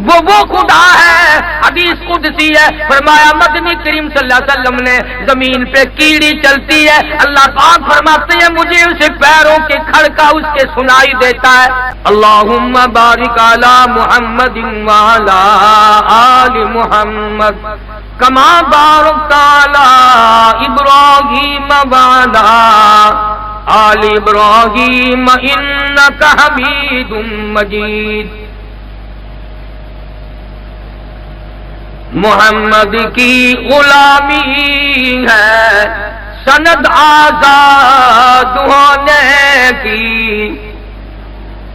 وہ خدا ہے. حدیث قدسی ہے, فرمایا مدنی کریم صلی اللہ علیہ وسلم نے زمین پہ کیڑی چلتی ہے, اللہ پاک فرماتے ہیں مجھے اسے پیروں کے کھڑکا اس کے سنائی دیتا ہے. اللہم بارک علی محمد وعلی آل محمد کما بارکت علی ابراہیم وعلی آل ابراہیم انک حمید مجید. محمد کی غلامی ہے سند آزاد ہونے کی,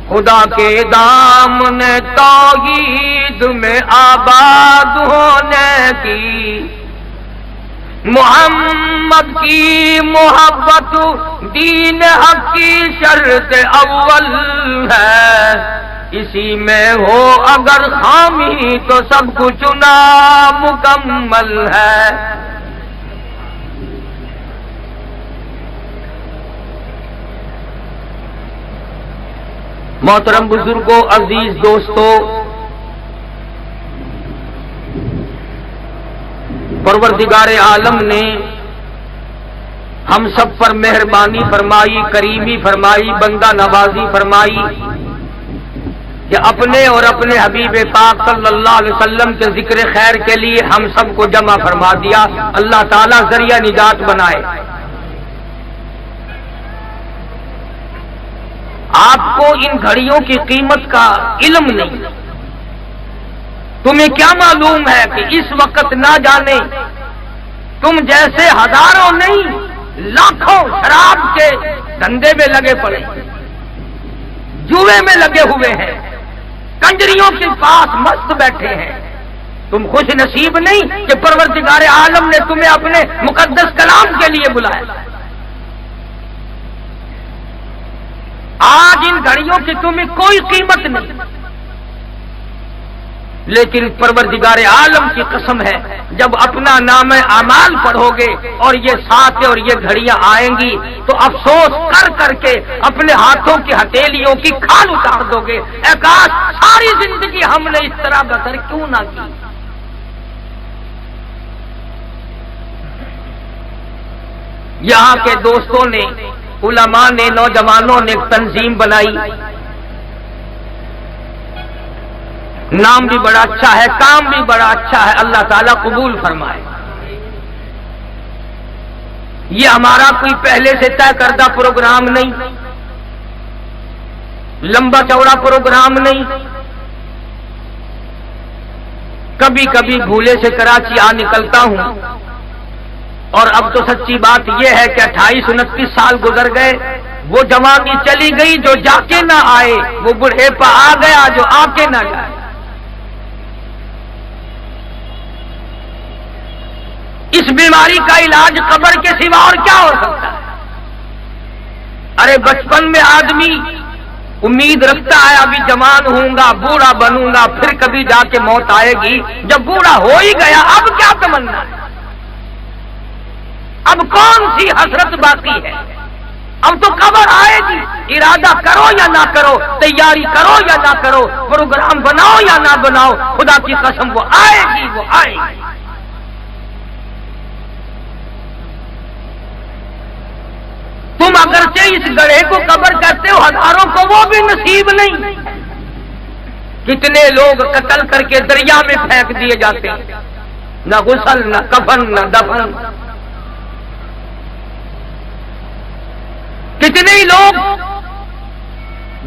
خدا کے دامن توحید میں آباد ہونے کی. محمد کی محبت دین حق کی شرط اول ہے, اسی میں ہو اگر خامی تو سب کچھ نامکمل ہے. محترم بزرگوں, عزیز دوستو, پروردگار عالم نے ہم سب پر مہربانی فرمائی, کریمی فرمائی, بندہ نوازی فرمائی کہ اپنے اور اپنے حبیب پاک صلی اللہ علیہ وسلم کے ذکر خیر کے لیے ہم سب کو جمع فرما دیا. اللہ تعالیٰ ذریعہ نجات بنائے. آپ کو ان گھڑیوں کی قیمت کا علم نہیں. تمہیں کیا معلوم ہے کہ اس وقت نہ جانے تم جیسے ہزاروں نہیں لاکھوں شراب کے دھندے میں لگے پڑے, جوئے میں لگے ہوئے ہیں, کنجریوں کے پاس مست بیٹھے ہیں. تم خوش نصیب نہیں کہ پروردگار عالم نے تمہیں اپنے مقدس کلام کے لیے بلایا. آج ان گھڑیوں کی تمہیں کوئی قیمت نہیں, لیکن پروردگار عالم کی قسم ہے جب اپنا نام اعمال پڑھو گے اور یہ ساتھ اور یہ گھڑیاں آئیں گی تو افسوس کر کر کے اپنے ہاتھوں کی ہتھیلیوں کی کھال اتار دو گے, اے کاش ساری زندگی ہم نے اس طرح بسر کیوں نہ کی. یہاں کے دوستوں نے, علماء نے, نوجوانوں نے ایک تنظیم بنائی, نام بھی بڑا اچھا ہے, کام بھی بڑا اچھا ہے, اللہ تعالیٰ قبول فرمائے. یہ ہمارا کوئی پہلے سے طے کردہ پروگرام نہیں, لمبا چوڑا پروگرام نہیں. کبھی کبھی بھولے سے کراچی آ نکلتا ہوں, اور اب تو سچی بات یہ ہے کہ 28-29 سال گزر گئے, وہ جوانی چلی گئی جو جا کے نہ آئے, وہ بڑھیپا آ گیا جو آ کے نہ جائے. اس بیماری کا علاج قبر کے سوا اور کیا ہو سکتا ہے؟ ارے بچپن میں آدمی امید رکھتا ہے ابھی جوان ہوں گا, بوڑھا بنوں گا, پھر کبھی جا کے موت آئے گی. جب بوڑھا ہو ہی گیا اب کیا تمنا ہے؟ اب کون سی حسرت باقی ہے؟ اب تو قبر آئے گی. ارادہ کرو یا نہ کرو, تیاری کرو یا نہ کرو, پروگرام بناؤ یا نہ بناؤ, خدا کی قسم وہ آئے گی, وہ آئے گی. تم اگرچہ اس گڑھے کو قبر کہتے ہو, ہزاروں کو وہ بھی نصیب نہیں. کتنے لوگ قتل کر کے دریا میں پھینک دیے جاتے ہیں, نہ غسل, نہ کفن, نہ دفن. کتنے ہی لوگ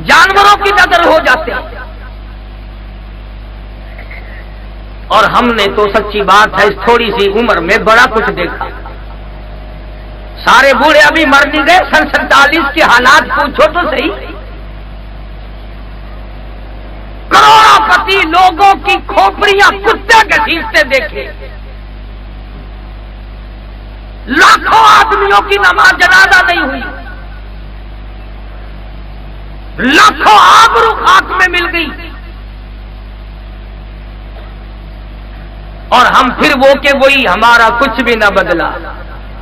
جانوروں کی نظر ہو جاتے ہیں. اور ہم نے تو سچی بات ہے اس تھوڑی سی عمر میں بڑا کچھ دیکھا. سارے بوڑھے ابھی مر نہیں گئے, 47 کے حالات پوچھو تو صحیح. کروڑوں پتی لوگوں کی کھوپڑیاں کتے کے سیستے دیکھے, لاکھوں آدمیوں کی نماز جنازہ نہیں ہوئی, لاکھوں آبرو خاک میں مل گئی. اور ہم پھر وہ کہ وہی, ہمارا کچھ بھی نہ بدلا.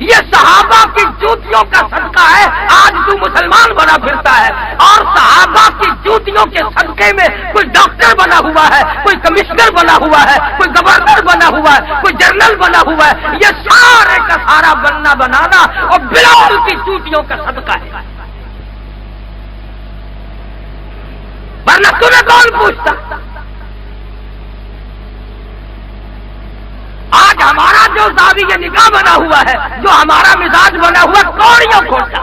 یہ صحابہ کی جوتیوں کا صدقہ ہے آج تو مسلمان بنا پھرتا ہے، اور صحابہ کی جوتیوں کے صدقے میں کوئی ڈاکٹر بنا ہوا ہے، کوئی کمشنر بنا ہوا ہے، کوئی گورنر بنا ہوا ہے، کوئی جنرل بنا ہوا ہے، یہ سارے کا سارا بنانا اور بلال کی جوتیوں کا صدقہ ہے، ورنہ تمہیں کون پوچھتا؟ آج ہمارا جو زاویہ نگاہ بنا ہوا ہے، جو ہمارا مزاج بنا ہوا، کوڑیوں کھولتا،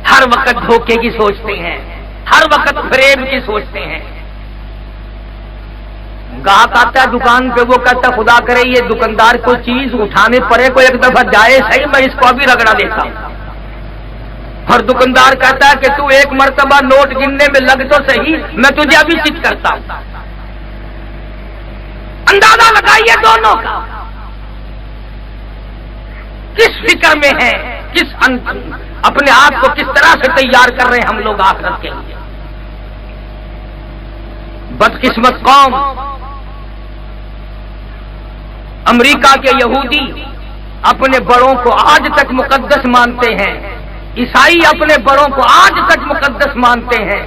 ہر وقت دھوکے کی سوچتے ہیں، ہر وقت فریب کی سوچتے ہیں۔ گاہک آتا ہے دکان پہ، وہ کہتا ہے خدا کرے یہ دکاندار کو چیز اٹھانے پڑے، کوئی ایک دفعہ جائے صحیح، میں اس کو ابھی رگڑا دیتا ہوں۔ اور دکاندار کہتا ہے کہ تو ایک مرتبہ نوٹ گننے میں لگ تو صحیح، میں تجھے ابھی چٹ کرتا ہوں۔ اندازہ لگائیے دونوں کا کس فکر میں ہے، کس اپنے آپ کو کس طرح سے تیار کر رہے ہیں ہم لوگ آخرت کے لیے۔ بدقسمت قوم، امریکہ کے یہودی اپنے بڑوں کو آج تک مقدس مانتے ہیں، عیسائی اپنے بڑوں کو آج تک مقدس مانتے ہیں،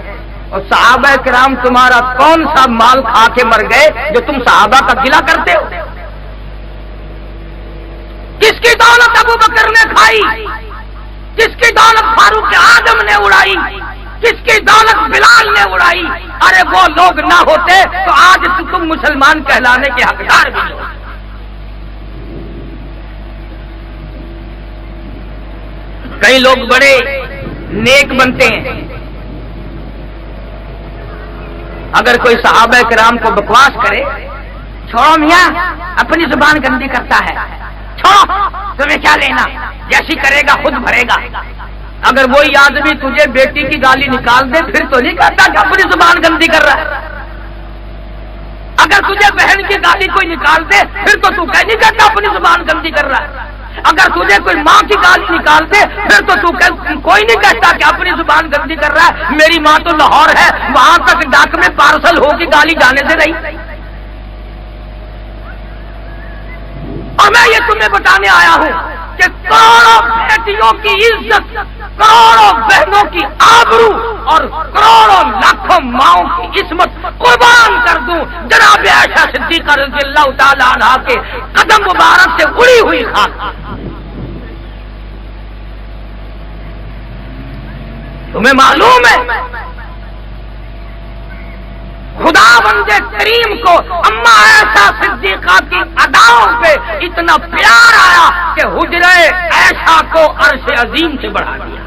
اور صحابہ کرام تمہارا کون سا مال کھا کے مر گئے جو تم صحابہ کا گلہ کرتے ہو؟ کس کی دولت ابو بکر نے کھائی؟ کس کی دولت فاروق اعظم نے اڑائی؟ کس کی دولت بلال نے اڑائی؟ ارے وہ لوگ نہ ہوتے تو آج تم مسلمان کہلانے کے حقدار بھی ہو۔ کئی لوگ بڑے نیک بنتے ہیں، اگر کوئی صحابہ کرام کو بکواس کرے، چھوڑو میاں اپنی زبان گندی کرتا ہے، چھوڑو تمہیں کیا لینا، جیسی کرے گا خود بھرے گا۔ اگر وہی آدمی تجھے بیٹی کی گالی نکال دے پھر تو نہیں کہتا کہ اپنی زبان گندی کر رہا ہے۔ اگر تجھے بہن کی گالی کوئی نکال دے پھر تو نہیں کہتا اپنی زبان گندی کر رہا ہے۔ اگر تجھے کوئی ماں کی گالی نکال دے پھر تو کوئی نہیں کہتا کہ اپنی زبان گندی کر رہا ہے۔ میری ماں تو لاہور ہے، وہاں تک ڈاک میں پارسل ہو کے گالی جانے سے نہیں۔ اور میں یہ تمہیں بتانے آیا ہوں کہ کروڑوں بیٹیوں کی عزت، کروڑوں بہنوں کی آبرو اور کروڑوں لاکھوں ماؤں کی عصمت قربان کر دوں جناب عائشہ صدیقہ رضی اللہ تعالی عنہا کے قدم مبارک سے اڑی ہوئی خاک۔ تمہیں معلوم ہے خدا بندے کریم کو اما عائشہ صدیقہ کی اداؤں پہ اتنا پیار آیا کہ حجرہ عائشہ کو عرش عظیم سے بڑھا دیا۔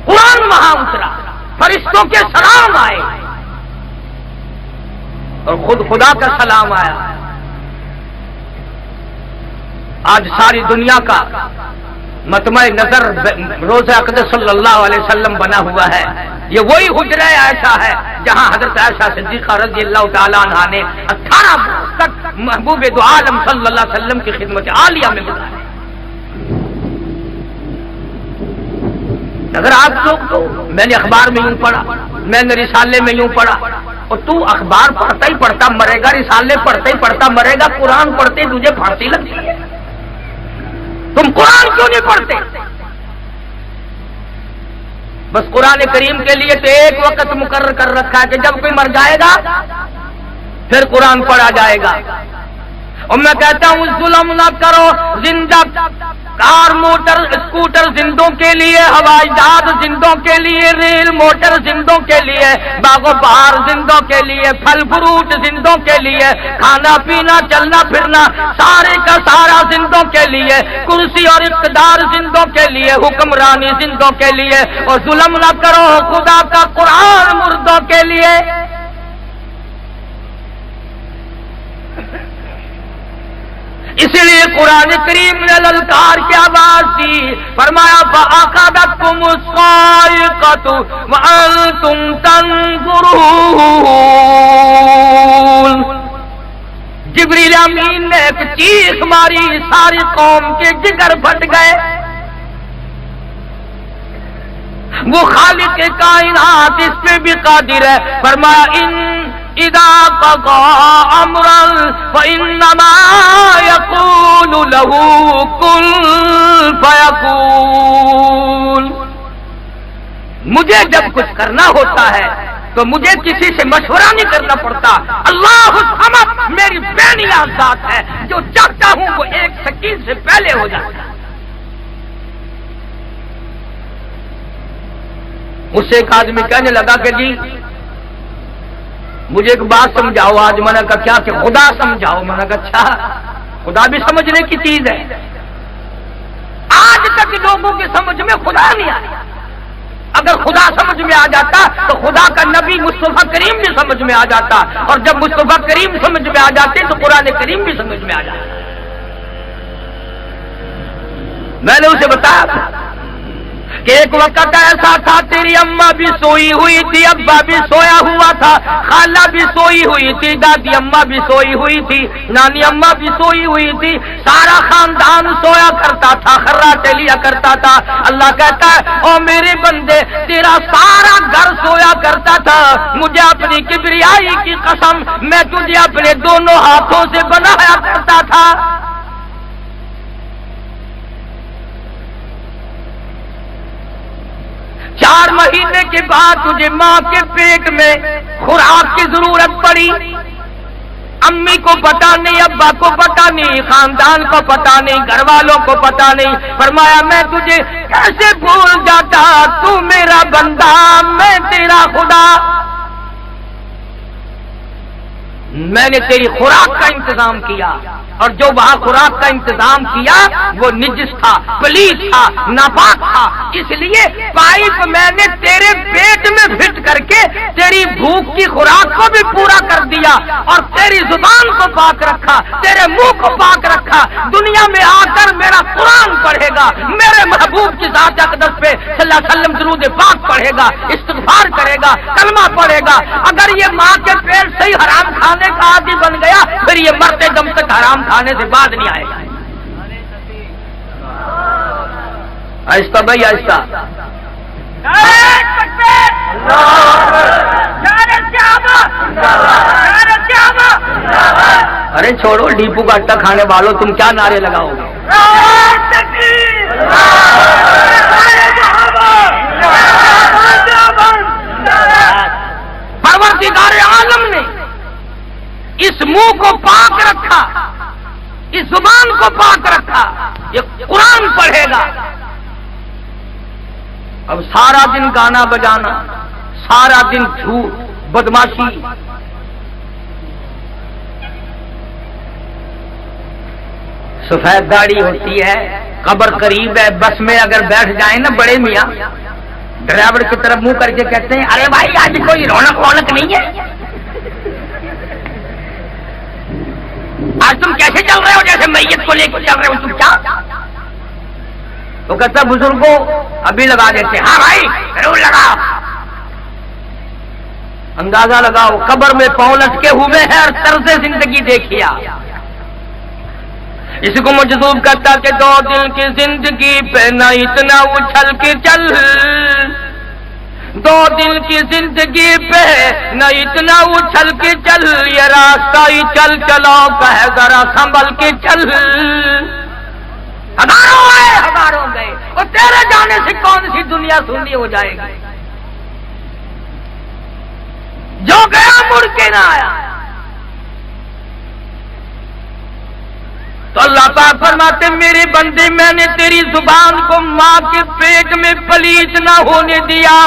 قرآن وہاں اترا، فرشتوں کے سلام آئے اور خود خدا کا سلام آیا۔ آج ساری دنیا کا مطمع نظر روضہ اقدس صلی اللہ علیہ وسلم بنا ہوا ہے۔ یہ وہی حجرہ عائشہ ہے جہاں حضرت عائشہ صدیقہ رضی اللہ تعالی عنہا نے 18 برس تک محبوب دو عالم صلی اللہ علیہ وسلم کی خدمت عالیہ میں گزارے۔ اگر آپ لوگ تو میں نے اخبار میں یوں پڑھا، میں نے رسالے میں یوں پڑھا، اور تو اخبار پڑھتا ہی پڑھتا مرے گا، رسالے پڑھتا ہی پڑھتا مرے گا، قرآن پڑھتے تجھے پھانسی لگتی ہے۔ تم قرآن کیوں نہیں پڑھتے؟ بس قرآن کریم کے لیے تو ایک وقت مقرر کر رکھا ہے کہ جب کوئی مر جائے گا پھر قرآن پڑھا جائے گا۔ اور میں کہتا ہوں ظلم نہ کرو، زندہ کار موٹر اسکوٹر زندوں کے لیے، ہوائی جہاز زندوں کے لیے، ریل موٹر زندوں کے لیے، باغ و بہار زندوں کے لیے، پھل فروٹ زندوں کے لیے، کھانا پینا چلنا پھرنا سارے کا سارا زندوں کے لیے، کرسی اور اقتدار زندوں کے لیے، حکمرانی زندوں کے لیے، اور ظلم نہ کرو خدا کا قرآن مردوں کے لیے۔ اس لیے قرآن کریم نے للکار کی آواز دی، فرمایا فَأَخَذَتْكُمُ الصَّاعِقَةُ وَأَنْتُمْ تَنظُرُونَ۔ جبریل امین نے ایک چیخ ماری، ساری قوم کے جگر پھٹ گئے۔ وہ خالق کائنات اس پہ بھی قادر ہے، فرمایا ان اذا قضى امرا فانما يقول له كن فيكون. مجھے جب کچھ کرنا ہوتا ہے تو مجھے کسی سے مشورہ نہیں کرنا پڑتا. اللہ الصمد میری بے نیاز ذات ہے، جو چاہتا ہوں وہ ایک سکین سے پہلے ہو جاتا ہے. اس سے ایک آدمی کہنے لگا کہ جی مجھے ایک بات سمجھاؤ. آج میں نے کہا کیا؟ کہ خدا سمجھاؤ. میں نے کہا اچھا، خدا بھی سمجھنے کی چیز ہے. آج تک لوگوں کی سمجھ میں خدا نہیں آیا. اگر خدا سمجھ میں آ جاتا تو خدا کا نبی مصطفیٰ کریم بھی سمجھ میں آ جاتا، اور جب مصطفیٰ کریم سمجھ میں آ جاتے تو قرآن کریم بھی سمجھ میں آ جاتا. میں نے اسے بتایا کہ ایک وقت ایسا تھا تیری اماں بھی سوئی ہوئی تھی، ابا بھی سویا ہوا تھا، خالہ بھی سوئی ہوئی تھی، دادی اماں بھی سوئی ہوئی تھی، نانی اماں بھی سوئی ہوئی تھی، سارا خاندان سویا کرتا تھا، خراٹے لیا کرتا تھا. اللہ کہتا ہے او میرے بندے تیرا سارا گھر سویا کرتا تھا، مجھے اپنی کبریائی کی قسم میں تجھے اپنے دونوں ہاتھوں سے بنایا کرتا تھا. چار مہینے کے بعد تجھے ماں کے پیٹ میں خوراک کی ضرورت پڑی. امی کو پتا نہیں، ابا کو پتا نہیں، خاندان کو پتا نہیں، گھر والوں کو پتا نہیں. فرمایا میں تجھے کیسے بھول جاتا، تو میرا بندہ میں تیرا خدا. میں نے تیری خوراک کا انتظام کیا، اور جو وہاں خوراک کا انتظام کیا وہ نجس تھا، پلیت تھا، ناپاک تھا. اس لیے پائپ میں نے تیرے پیٹ میں فٹ کر کے تیری بھوک کی خوراک کو بھی پورا کر دیا، اور تیری زبان کو پاک رکھا، تیرے منہ کو پاک رکھا. دنیا میں آ کر میرا قرآن پڑھے گا، میرے محبوب کی ذات اقدس پہ صلی اللہ علیہ وسلم درود پاک پڑھے گا، استغفار کرے گا، کلمہ پڑھے گا. اگر یہ ماں کے پیٹ سے ہی حرام کھانے کا عادی بن گیا پھر یہ مرتے دم تک حرام کھانے سے بعد نہیں آئے گا. آہستہ بھائی آہستہ. ارے چھوڑو ڈیپو کا آٹا کھانے والوں، تم کیا نعرے لگاؤ گے؟ پروردگار عالم نے اس منہ کو پاک رکھا، اس زبان کو پاک رکھا. یہ قرآن پڑھے گا. اب سارا دن گانا بجانا، سارا دن جھوٹ، بدماشی. سفید داڑھی ہوتی ہے، قبر قریب ہے، بس میں اگر بیٹھ جائیں نا بڑے میاں، ڈرائیور کی طرف منہ کر کے کہتے ہیں ارے بھائی آج کوئی رونق نہیں ہے، آج تم کیسے چل رہے ہو جیسے میت کو لے کے چل رہے ہو، تم کیا؟ تو کہتا بزرگوں ابھی لگا دیتے. ہاں بھائی ضرور لگاؤ. اندازہ لگاؤ قبر میں پاؤں لٹکے ہوئے ہیں اور طرز زندگی دیکھیا. اس کو مجذوب کرتا کہ 2 دن کی زندگی پہ نہ اتنا اچھل کے چل، 2 دن کی زندگی پہ نہ اتنا اچھل کے چل، یہ راستہ ہی چل چلو کہے ذرا سنبھل کے چل. ہزاروں آئے ہزاروں گئے، اور تیرے جانے سے کون سی دنیا سنی ہو جائے گی؟ جو گیا مڑ کے نہ آیا. تو اللہ پاک فرماتے میرے بندے میں نے تیری زبان کو ماں کے پیٹ میں پلیت نہ ہونے دیا.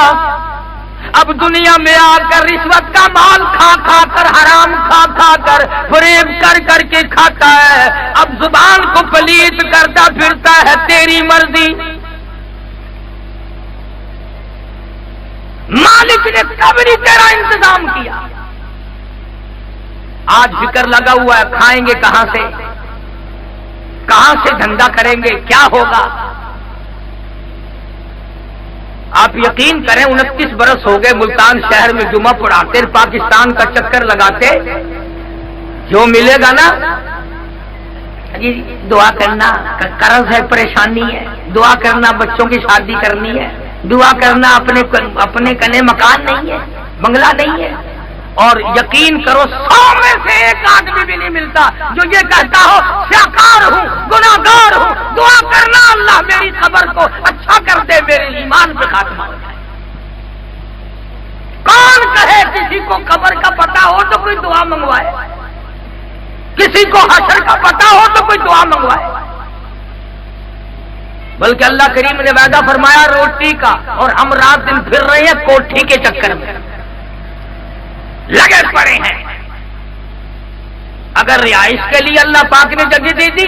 اب دنیا میں آ کر رشوت کا مال کھا کھا کر، حرام کھا کھا کر، فریب کر کر کے کھاتا ہے. اب زبان کو پلیت کرتا پھرتا ہے، تیری مرضی. مالک نے کب نہیں تیرا انتظام کیا؟ آج فکر لگا ہوا ہے کھائیں گے کہاں سے، کہاں سے دھندا کریں گے، کیا ہوگا. آپ یقین کریں 29 برس ہو گئے ملتان شہر میں جمعہ پڑھاتے، پاکستان کا چکر لگاتے. جو ملے گا نا جی دعا کرنا، قرض ہے، پریشانی ہے، دعا کرنا بچوں کی شادی کرنی ہے، دعا کرنا اپنے کنے مکان نہیں ہے، بنگلہ نہیں ہے، اور یقین کرو 100 میں سے ایک آدمی بھی نہیں ملتا جو یہ کہتا ہو سیاکار ہوں، گناہگار ہوں، دعا کرنا اللہ میری قبر کو اچھا کر دے، میرے ایمان پہ خاتمہ ہو جائے۔ کون کہے کسی کو قبر کا پتہ ہو تو کوئی دعا منگوائے، کسی کو حشر کا پتہ ہو تو کوئی دعا منگوائے؟ بلکہ اللہ کریم نے وعدہ فرمایا روٹی کا، اور ہم رات دن پھر رہے ہیں کوٹھی کے چکر میں لگے پڑے ہیں۔ اگر رہائش کے لیے اللہ پاک نے جگہ دے دی،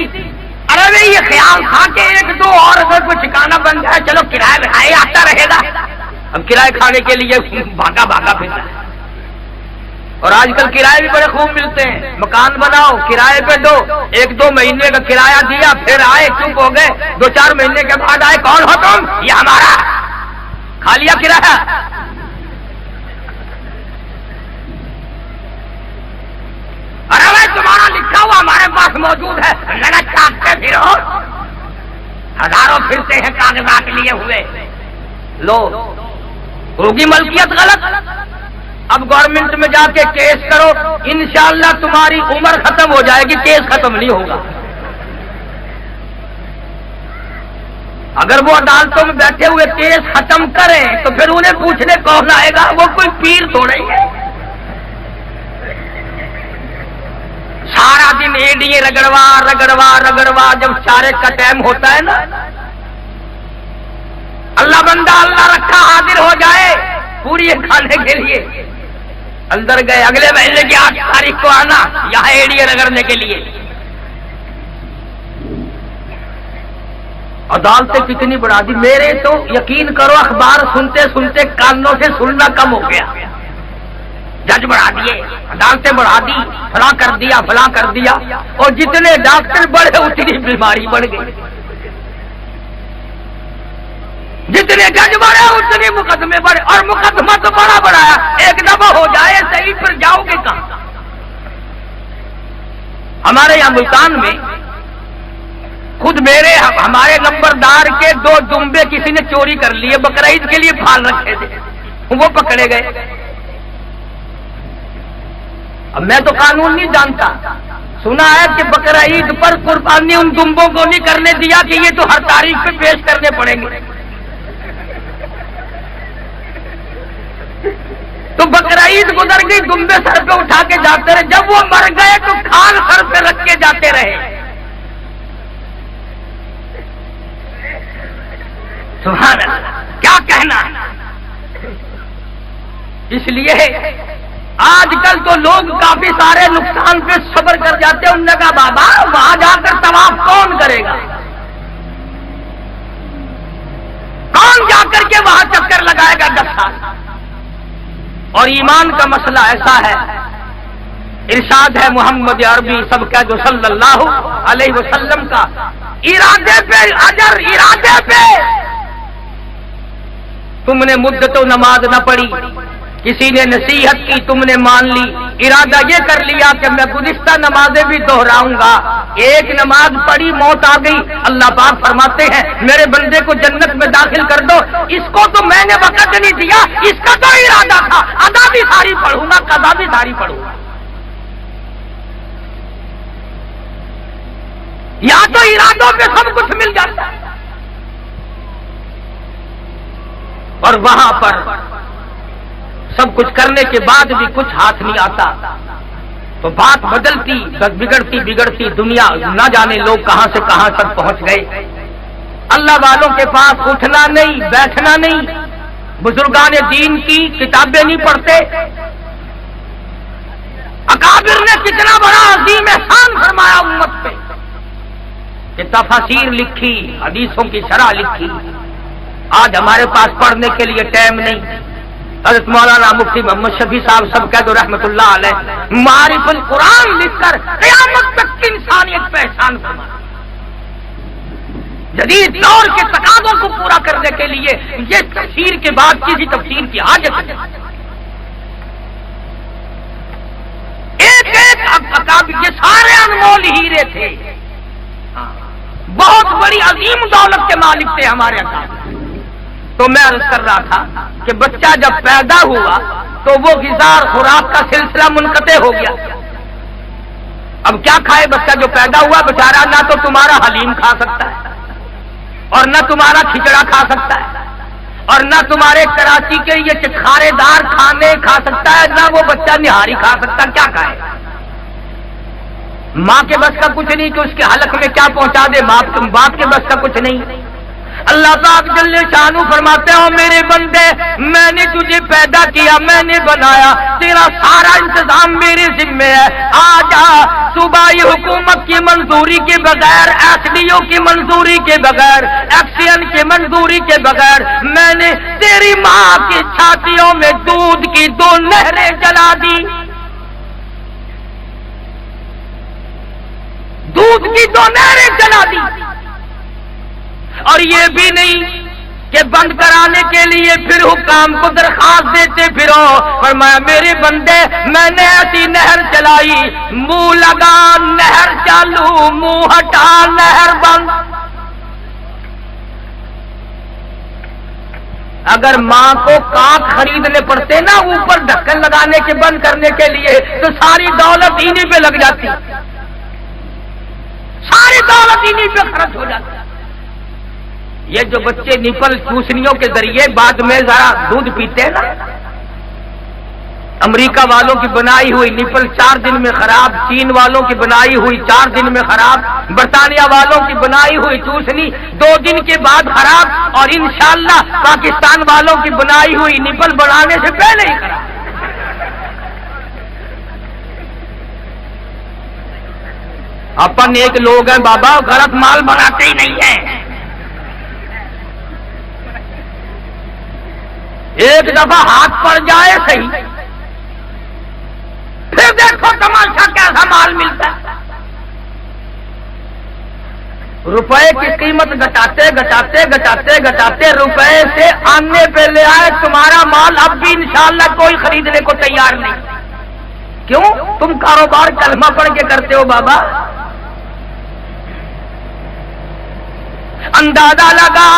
ارے یہ خیال تھا کہ ایک دو اور اگر کوئی ٹھکانا بن جائے چلو کرایہ بھائی آتا رہے گا، اب کرایہ کھانے کے لیے بھاگا پھر رہا ہے۔ اور آج کل کرایے بھی بڑے خوب ملتے ہیں، مکان بناؤ کرایے پہ دو، 1-2 مہینے کا کرایہ دیا، پھر آئے چپ ہو گئے، 2-4 مہینے کے بعد آئے کون ہو تم؟ یہ ہمارا، کھا لیا کرایہ۔ ارے بھائی تمہارا لکھا ہوا ہمارے پاس موجود ہے، لگا چاہتے پھرو، ہزاروں پھرتے ہیں کاغذات لیے ہوئے، لو ہوگی ملکیت غلط، اب گورنمنٹ میں جا کے کیس کرو، انشاءاللہ تمہاری عمر ختم ہو جائے گی، کیس ختم نہیں ہوگا۔ اگر وہ عدالتوں میں بیٹھے ہوئے کیس ختم کریں تو پھر انہیں پوچھنے کون آئے گا؟ وہ کوئی پیر تھوڑے ہی ہے، سارا دن ایڈیے رگڑوا، جب چارے کا ٹائم ہوتا ہے نا، اللہ بندہ اللہ رکھا حاضر ہو جائے پوری کھانے کے لیے، اندر گئے اگلے مہینے کی 8 تاریخ کو آنا یہاں ایڈیے رگڑنے کے لیے۔ عدالتیں کتنی بڑھا دی، میرے تو یقین کرو اخبار سنتے سنتے کانوں سے سننا کم ہو گیا، جج بڑھا دیے، عدالتیں بڑھا دی، فلاں کر دیا، اور جتنے ڈاکٹر بڑھے اتنی بیماری بڑھ گئی، جتنے جج بڑھے اتنے مقدمے بڑھے، اور مقدمہ تو بڑا بڑھایا، ایک دفعہ ہو جائے صحیح پھر جاؤ گے کہاں؟ ہمارے یہاں ملتان میں خود ہمارے نمبردار کے 2 دمبے کسی نے چوری کر لیے، بقرعید کے لیے پھال رکھے تھے، وہ پکڑے گئے۔ اب میں تو قانون نہیں جانتا، سنا ہے کہ بقرعید پر قربانی ان دمبوں کو نہیں کرنے دیا کہ یہ تو ہر تاریخ پہ پیش کرنے پڑیں گے، تو بقرعید گزر گئی، دمبے سر پہ اٹھا کے جاتے رہے، جب وہ مر گئے تو کھال سر پہ رکھ کے جاتے رہے۔ سبحان اللہ، کیا کہنا ہے۔ اس لیے آج کل تو لوگ کافی سارے نقصان پہ صبر کر جاتے ہیں، انہوں نے کہا بابا وہاں جا کر طواف کون کرے گا، کون جا کر کے وہاں چکر لگائے گا 10 سال۔ اور ایمان کا مسئلہ ایسا ہے، ارشاد ہے محمد عربی سب کا جو صلی اللہ علیہ وسلم کا، ارادے پہ اجر، ارادے پہ تم نے مدت و نماز نہ پڑھی، کسی نے نصیحت کی تم نے مان لی، ارادہ یہ کر لیا کہ میں گزشتہ نمازیں بھی دہراؤں گا، ایک نماز پڑھی موت آ گئی، اللہ پاک فرماتے ہیں میرے بندے کو جنت میں داخل کر دو، اس کو تو میں نے وقت نہیں دیا، اس کا تو ارادہ تھا ادا بھی ساری پڑھوں گا، قضا بھی ساری پڑھوں گا۔ یا تو ارادوں پہ سب کچھ مل جاتا ہے، اور وہاں پر سب کچھ کرنے کے بعد بھی کچھ ہاتھ نہیں آتا، تو بات بدلتی بگڑتی دنیا نہ جانے لوگ کہاں سے کہاں تک پہنچ گئے۔ اللہ والوں کے پاس اٹھنا نہیں، بیٹھنا نہیں، بزرگان دین کی کتابیں نہیں پڑھتے۔ اکابر نے کتنا بڑا عظیم احسان فرمایا امت پہ کہ تفاسیر لکھی، حدیثوں کی شرح لکھی، آج ہمارے پاس پڑھنے کے لیے ٹائم نہیں۔ حضرت مولانا مفتی محمد شفیع صاحب سب کہہ دو رحمت اللہ علیہ، معارف القرآن لکھ کر قیامت تک کی انسانیت پہ احسان فرمایا۔ جدید دور کے تقاضوں کو پورا کرنے کے لیے یہ تفسیر کے بعد کسی تفسیر کی حاجت ہے۔ ایک اکابر، یہ سارے انمول ہیرے تھے، بہت بڑی عظیم دولت کے مالک تھے ہمارے اکابر۔ تو میں عرض کر رہا تھا کہ بچہ جب پیدا ہوا تو وہ غذا خوراک کا سلسلہ منقطع ہو گیا. اب کیا کھائے بچہ جو پیدا ہوا بیچارہ؟ نہ تو تمہارا حلیم کھا سکتا ہے اور نہ تمہارا کھچڑا کھا سکتا ہے اور نہ تمہارے کراچی کے یہ چکھارے دار کھانے کھا سکتا ہے، نہ وہ بچہ نہاری کھا سکتا. کیا کھائے؟ ماں کے بس کا کچھ نہیں کہ اس کے حلق میں کیا پہنچا دے، باپ کے بس کا کچھ نہیں. اللہ پاک جل شانو فرماتے ہو میرے بندے میں نے تجھے پیدا کیا، میں نے بنایا، تیرا سارا انتظام میرے ذمہ ہے. آ جا صوبائی حکومت کی منظوری کے بغیر، ایس ڈی او کی منظوری کے بغیر، ایکسین کی منظوری کے بغیر میں نے تیری ماں کی چھاتیوں میں دودھ کی 2 نہریں جلا دی. دودھ کی 2 نہریں جلا دی. اور یہ بھی نہیں کہ بند کرانے کے لیے پھر حکام کو درخواست دیتے پھرو. فرمایا میرے بندے میں نے ایسی نہر چلائی، منہ لگا نہر چالو، منہ ہٹا نہر بند. اگر ماں کو کاک خریدنے پڑتے نا اوپر ڈھکن لگانے کے بند کرنے کے لیے تو ساری دولت انہی پہ لگ جاتی، ساری دولت انہی پہ خرچ ہو جاتی. یہ جو بچے نپل چوسنیوں کے ذریعے بعد میں ذرا دودھ پیتے ہیں نا، امریکہ والوں کی بنائی ہوئی نپل 4 دن میں خراب، چین والوں کی بنائی ہوئی 4 دن میں خراب، برطانیہ والوں کی بنائی ہوئی چوسنی 2 دن کے بعد خراب، اور انشاءاللہ پاکستان والوں کی بنائی ہوئی نپل بنانے سے پہلے ہی خراب. اپن ایک لوگ ہیں بابا غلط مال بناتے ہی نہیں ہیں. ایک دفعہ ہاتھ پڑ جائے صحیح، پھر دیکھو تماشا کیسا مال ملتا ہے. روپے کی قیمت گھٹاتے گھٹاتے گھٹاتے گھٹاتے روپے سے آنے پہ لے آئے تمہارا مال اب بھی انشاءاللہ کوئی خریدنے کو تیار نہیں. کیوں؟ تم کاروبار کلمہ پڑھ کے کرتے ہو بابا. اندازہ لگا.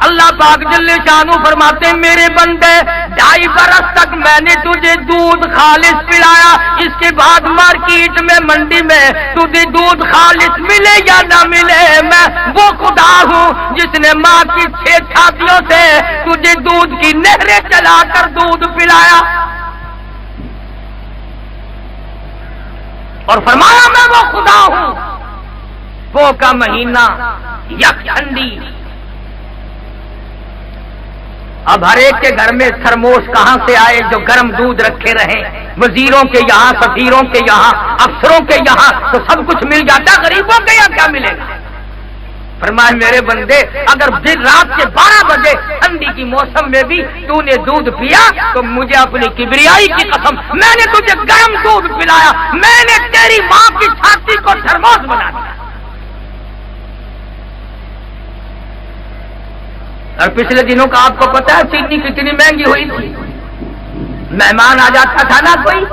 اللہ پاک جل شانو فرماتے ہیں میرے بندے 2.5 برس تک میں نے تجھے دودھ خالص پلایا، اس کے بعد مارکیٹ میں منڈی میں تجھے دودھ خالص ملے یا نہ ملے میں وہ خدا ہوں جس نے ماں کی 6 چھاتیوں سے تجھے دودھ کی نہریں چلا کر دودھ پلایا. اور فرمایا میں وہ خدا ہوں. وہ کا مہینہ یک ٹھنڈی. اب ہر ایک کے گھر میں تھرموس کہاں سے آئے جو گرم دودھ رکھے رہے؟ وزیروں کے یہاں، سفیروں کے یہاں، افسروں کے یہاں تو سب کچھ مل جاتا، غریبوں کے یہاں کیا ملے گا؟ فرمایا میرے بندے اگر دن رات کے 12 بجے ٹھنڈی کی موسم میں بھی تو نے دودھ پیا تو مجھے اپنی کبریائی کی قسم میں نے تجھے گرم دودھ پلایا، میں نے تیری ماں کی چھاتی کو تھرموس بنا دیا. اور پچھلے دنوں کا آپ کو پتا ہے چینی کتنی مہنگی ہوئی تھی. مہمان آ جاتا تھا نا کوئی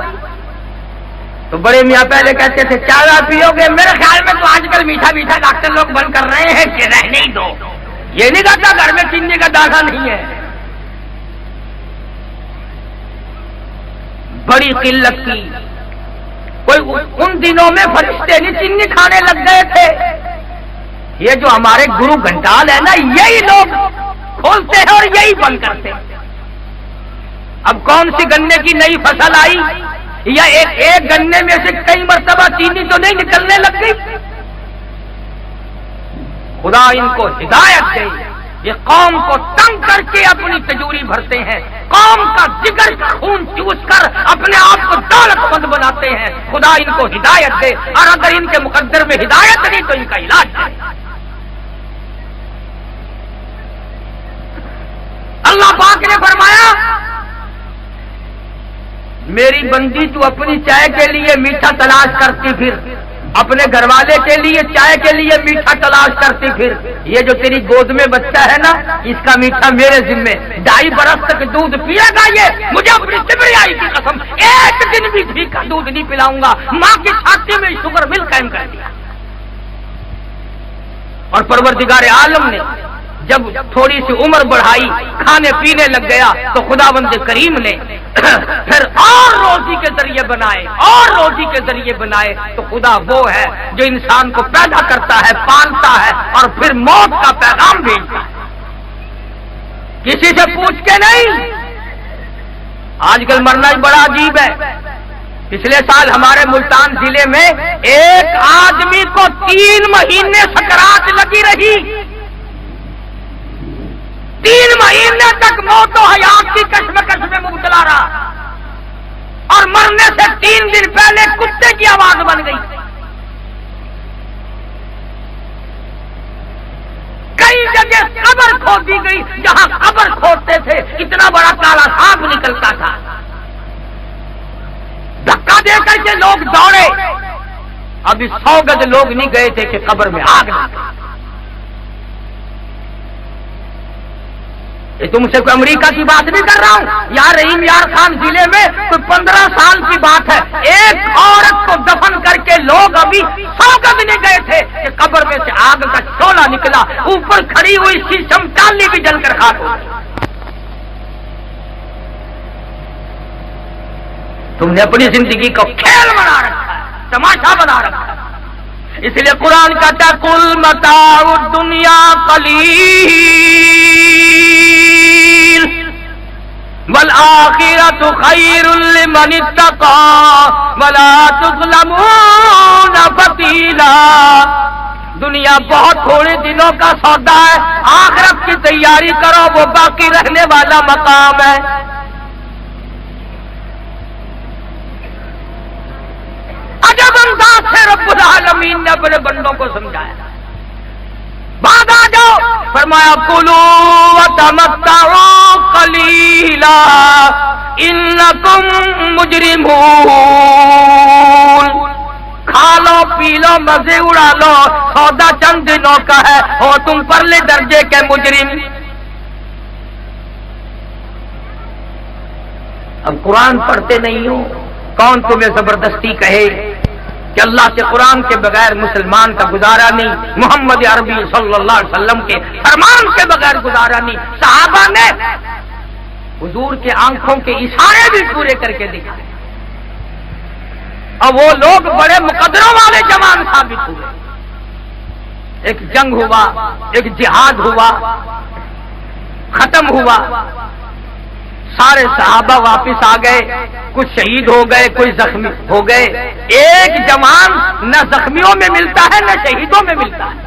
تو بڑے میاں پہلے کہتے تھے چائے پیو گے؟ میرے خیال میں تو آج کل میٹھا میٹھا ڈاکٹر لوگ بند کر رہے ہیں کہ رہنے ہی دو. یہ نہیں کہتا گھر میں چینی کا دانہ نہیں ہے. بڑی قلت کی. کوئی ان دنوں میں فرشتے نہیں چینی کھانے لگ گئے تھے. یہ جو ہمارے گرو گھنٹال ہے نا یہی لوگ کھولتے ہیں اور یہی بند کرتے ہیں. اب کون سی گنے کی نئی فصل آئی یا ایک گنے میں سے کئی مرتبہ چینی تو نہیں نکلنے لگ گئی؟ خدا ان کو ہدایت دے. یہ قوم کو تنگ کر کے اپنی تجوری بھرتے ہیں، قوم کا جگر کا خون چوس کر اپنے آپ کو دولت مند بناتے ہیں. خدا ان کو ہدایت دے، اور اگر ان کے مقدر میں ہدایت نہیں تو ان کا علاج ہے. اللہ پاک نے فرمایا میری بندی تو اپنی چائے کے لیے میٹھا تلاش کرتی پھر، اپنے گھر والے کے لیے چائے کے لیے میٹھا تلاش کرتی پھر. یہ جو تیری گود میں بچہ ہے نا اس کا میٹھا میرے ذمے. 2.5 برس تک دودھ پیے گا یہ، مجھے اپنی کبریائی کی قسم ایک دن بھی گھی کا دودھ نہیں پلاؤں گا. ماں کی چھاتی میں شوگر مل قائم کر دیا. اور پروردگار عالم نے جب تھوڑی سی عمر بڑھائی، کھانے پینے لگ گیا، تو خداوند کریم نے پھر اور روزی کے ذریعے بنائے، اور روزی کے ذریعے بنائے۔ تو خدا وہ ہے جو انسان کو پیدا کرتا ہے، پالتا ہے، اور پھر موت کا پیغام بھیجتا ہے، کسی سے پوچھ کے نہیں۔ آج کل مرنا ہی بڑا عجیب ہے۔ پچھلے سال ہمارے ملتان ضلع میں ایک آدمی کو 3 مہینے سکرات لگی رہی، 3 مہینے تک موت و حیات کی کشمکش میں مبتلا رہا، اور مرنے سے 3 دن پہلے کتے کی آواز بن گئی۔ کئی جگہ قبر کھودی گئی، جہاں قبر کھودتے تھے اتنا بڑا کالا سانپ نکلتا تھا، دھکا دے کر کے لوگ دوڑے، ابھی 100 گز لوگ نہیں گئے تھے کہ قبر میں آگ لگی۔ یہ تم سے کوئی امریکہ کی بات نہیں کر رہا ہوں، یار رحیم یار خان ضلع میں کوئی 15 سال کی بات ہے، ایک عورت کو دفن کر کے لوگ ابھی 100 گز نہیں گئے تھے کہ قبر میں سے آگ کا شعلہ نکلا، اوپر کھڑی ہوئی شیشم ٹالی بھی جل کر خاک ہو گئی۔ تم نے اپنی زندگی کو کھیل بنا رکھا ہے، تماشا بنا رکھا ہے۔ اس لیے قرآن کہتا ہے قل متاع الدنیا قلیل والآخرۃ خیر لمن اتقى ولا تظلمون فتیلا۔ دنیا بہت تھوڑے دنوں کا سودا ہے، آخرت کی تیاری کرو، وہ باقی رہنے والا مقام ہے۔ عجب انداز سے رب العالمین نے اپنے بندوں کو سمجھایا۔ بعد آ جاؤ، فرمایا کلوا وتمتعوا قلیلا انکم مجرمون۔ کھا لو پی لو مزے اڑا لو، سودا چند دنوں کا ہے، ہو تم پرلے درجے کے مجرم۔ اب قرآن پڑھتے نہیں ہو، کون تمہیں زبردستی کہے کہ اللہ کے قرآن کے بغیر مسلمان کا گزارا نہیں، محمد عربی صلی اللہ علیہ وسلم کے فرمان کے بغیر گزارا نہیں۔ صحابہ نے حضور کے آنکھوں کے اشارے بھی پورے کر کے دکھائے، اور وہ لوگ بڑے مقدروں والے جوان ثابت ہوئے۔ ایک جنگ ہوا، ایک جہاد ہوا، ختم ہوا، سارے صحابہ واپس آ گئے، کچھ شہید ہو گئے، کچھ زخمی ہو گئے۔ ایک جوان نہ زخمیوں میں ملتا ہے نہ شہیدوں میں ملتا ہے۔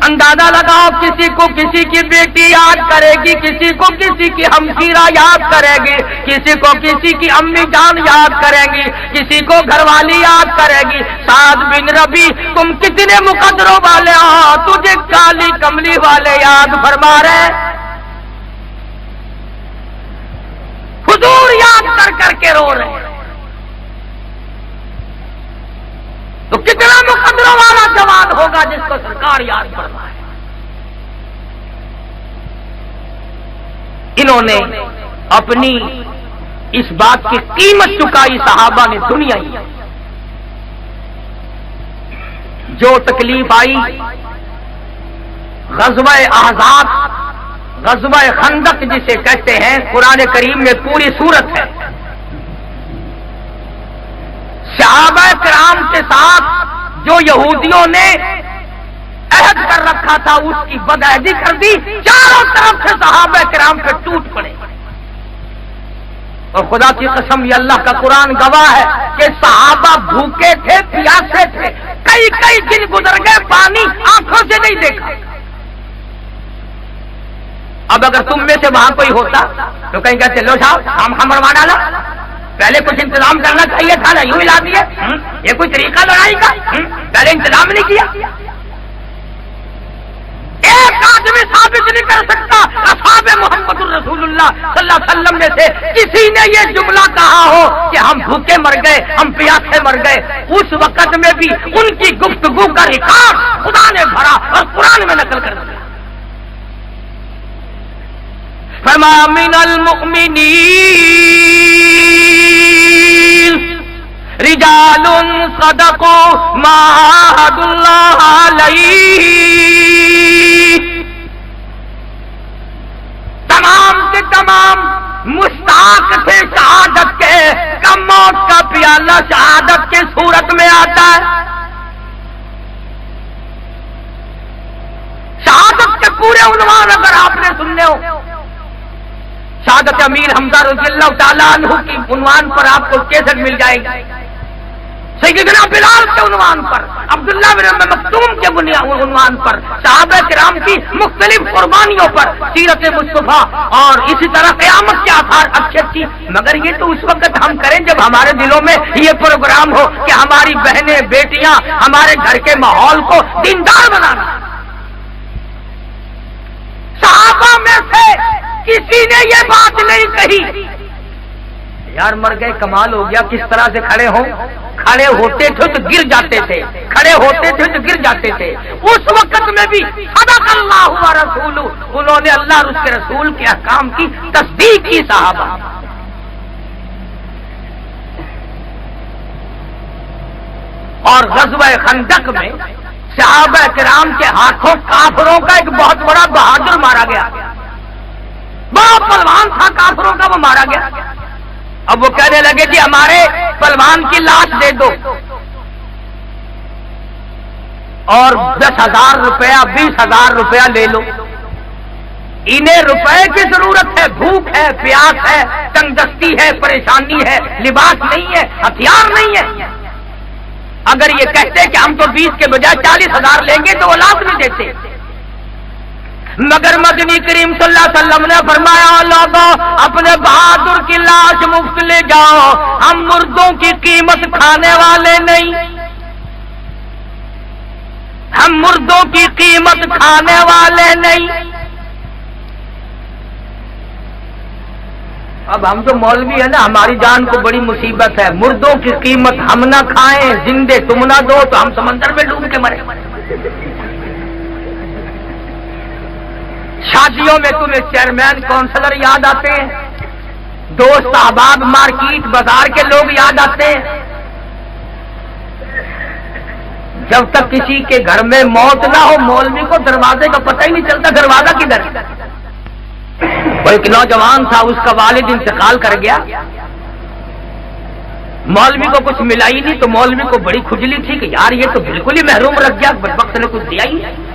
اندازہ لگاؤ، کسی کو کسی کی بیٹی یاد کرے گی، کسی کو کسی کی ہمشیرہ یاد کرے گی، کسی کو کسی کی امی جان یاد کرے گی، کسی کو گھر والی یاد کرے گی۔ سعد بن ربی تم کتنے مقدروں والے ہو، تجھے کالی کملی والے یاد فرما رہے، حضور یاد کر کر کے رو رہے ہیں۔ تو کتنا مقدروں والا جوان ہوگا جس کو سرکار یاد فرمائے۔ انہوں نے اپنی اس بات کی قیمت چکائی، صحابہ نے دنیا ہی۔ جو تکلیف آئی، غزوہ احزاب، غزوہ خندق جسے کہتے ہیں، قرآن کریم میں پوری سورت ہے۔ صحابہ کرام کے ساتھ جو یہودیوں نے عہد کر رکھا تھا اس کی بدعہدی کر دی، چاروں طرف سے صحابہ کرام پہ ٹوٹ پڑے۔ اور خدا کی قسم، یہ اللہ کا قرآن گواہ ہے کہ صحابہ بھوکے تھے، پیاسے تھے، کئی کئی دن گزر گئے، پانی آنکھوں سے نہیں دیکھا۔ اب اگر تم میں سے وہاں کوئی ہوتا تو کہیں گے چلو صاحب ہم مروا ڈالا، پہلے کچھ انتظام کرنا چاہیے تھا نا، یوں ہی لا دیے، یہ کوئی طریقہ لڑائی کا، پہلے انتظام نہیں کیا۔ ایک آدمی ثابت نہیں کر سکتا اصحاب محمد الرسول اللہ صلی اللہ علیہ وسلم میں سے کسی نے یہ جملہ کہا ہو کہ ہم بھوکے مر گئے، ہم پیاسے مر گئے۔ اس وقت میں بھی ان کی گفتگو کا ریکارڈ خدا نے بھرا اور قرآن میں نقل کر دیا۔ فرمایا من المؤمنین رجال صدقوا ما عاهدوا اللہ علیہ تمام مشتاق تھے شہادت کے، کب موت کا پیالہ شہادت کی صورت میں آتا ہے۔ شہادت کے پورے عنوان اگر آپ نے سننے ہو، شہادت امیر حمزہ رضی اللہ تعالیٰ عنہ کی عنوان پر آپ کو کیسٹ مل جائے گی، سیدنا بلال کے عنوان پر، عبداللہ بن ام مکتوم کے عنوان پر، صحابہ کرام کی مختلف قربانیوں پر، سیرت مصطفیٰ، اور اسی طرح قیامت کے آثار اچھی اچھی۔ مگر یہ تو اس وقت ہم کریں جب ہمارے دلوں میں یہ پروگرام ہو کہ ہماری بہنیں بیٹیاں ہمارے گھر کے ماحول کو دیندار بنانا۔ صحابہ میں سے کسی نے یہ بات نہیں کہی یار مر گئے کمال ہو گیا، کس طرح سے کھڑے ہوں، کھڑے ہوتے تھے تو گر جاتے تھے، کھڑے ہوتے تھے تو گر جاتے تھے۔ اس وقت میں بھی صدق اللہ و رسول، انہوں نے اللہ اور اس کے رسول کے احکام کی تصدیق کی۔ صحابہ اور غزوہ خندق میں صحابہ کرام کے ہاتھوں کافروں کا ایک بہت بڑا بہادر مارا گیا، بڑا پہلوان تھا کافروں کا، وہ مارا گیا۔ اب وہ کہنے لگے کہ ہمارے پہلوان کی لاش دے دو اور 10,000 روپیہ 20,000 روپیہ لے لو۔ انہیں روپے کی ضرورت ہے، بھوک ہے، پیاس ہے، تنگ دستی ہے، پریشانی ہے، لباس نہیں ہے، ہتھیار نہیں ہے۔ اگر یہ کہتے کہ ہم تو 20 کے بجائے 40,000 لیں گے تو وہ لاش نہیں دیتے، مگر مدنی کریم صلی اللہ علیہ وسلم نے فرمایا لوگوں اپنے بہادر کی لاش مفت لے جاؤ، ہم مردوں کی قیمت کھانے والے نہیں، ہم مردوں کی قیمت کھانے والے نہیں۔ اب ہم جو مولوی ہے نا، ہماری جان کو بڑی مصیبت ہے، مردوں کی قیمت ہم نہ کھائیں، زندے تم نہ دو تو ہم سمندر میں ڈوب کے مرے۔ شادیوں میں تمہیں چیئرمین کونسلر یاد آتے ہیں، دوست احباب مارکیٹ بازار کے لوگ یاد آتے ہیں۔ جب تک کسی کے گھر میں موت نہ ہو مولوی کو دروازے کا پتہ ہی نہیں چلتا دروازہ کدھر۔ ایک نوجوان تھا، اس کا والد انتقال کر گیا، مولوی کو کچھ ملا ہی نہیں، تو مولوی کو بڑی کھجلی تھی کہ یار یہ تو بالکل ہی محروم رکھ گیا، وقت نے کچھ دیا ہی نہیں۔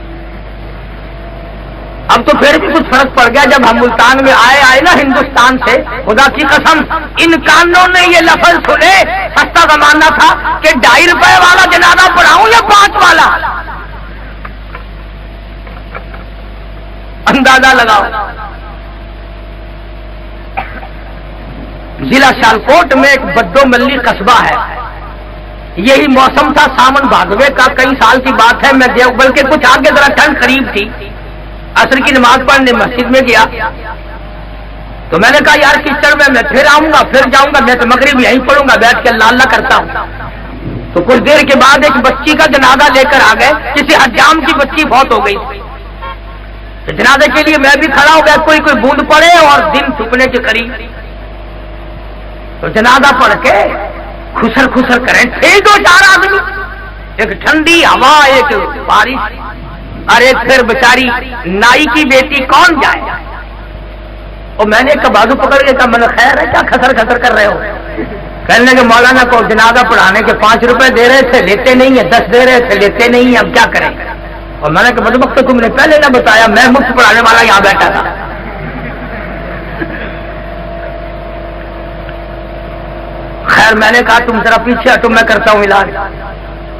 اب تو پھر بھی کچھ فرق پڑ گیا، جب ہم ملتان میں آئے نا ہندوستان سے، خدا کی قسم ان کانوں نے یہ لفظ سنے، سستا زمانہ تھا کہ 2.5 روپے والا جنازہ پڑھاؤں یا 5 والا، اندازہ لگاؤ۔ ضلع سیالکوٹ میں ایک بدو ملی قصبہ ہے، یہی موسم تھا ساون بھادوے کا، کئی سال کی بات ہے، میں بلکہ کچھ آگے ذرا ٹھنڈ قریب تھی، عصر کی نماز پڑھنے مسجد میں گیا تو میں نے کہا یار کچڑ میں پھر آؤں گا، پھر جاؤں گا، میں تو مغرب یہیں پڑھوں گا، بیٹھ کے اللہ اللہ کرتا ہوں۔ تو کچھ دیر کے بعد ایک بچی کا جنازہ لے کر آ گئے، کسی حجام کی بچی فوت ہو گئی، تو جنازے کے لیے میں بھی کھڑا ہو گیا، کوئی بوند پڑے اور دن چھپنے کے قریب، تو جنازہ پڑھ کے خسر خسر کریں تھے 2-4 آدمی، ایک ٹھنڈی ہوا، ایک بارش، ارے پھر بیچاری نائی کی بیٹی کون جائے، اور میں نے ایک بازو پکڑ کے کہا میں نے خیر ہے کیا خسر خسر کر رہے ہو، کہنے کہ مولانا کو جنازہ پڑھانے کے 5 روپے دے رہے تھے لیتے نہیں ہیں، 10 دے رہے تھے لیتے نہیں ہیں، اب کیا کریں؟ اور میں نے کہا بدبخت تو تم نے پہلے نہ بتایا، میں مفت پڑھانے والا یہاں بیٹھا تھا۔ خیر میں نے کہا تم ذرا پیچھے ہٹو میں کرتا ہوں علاج۔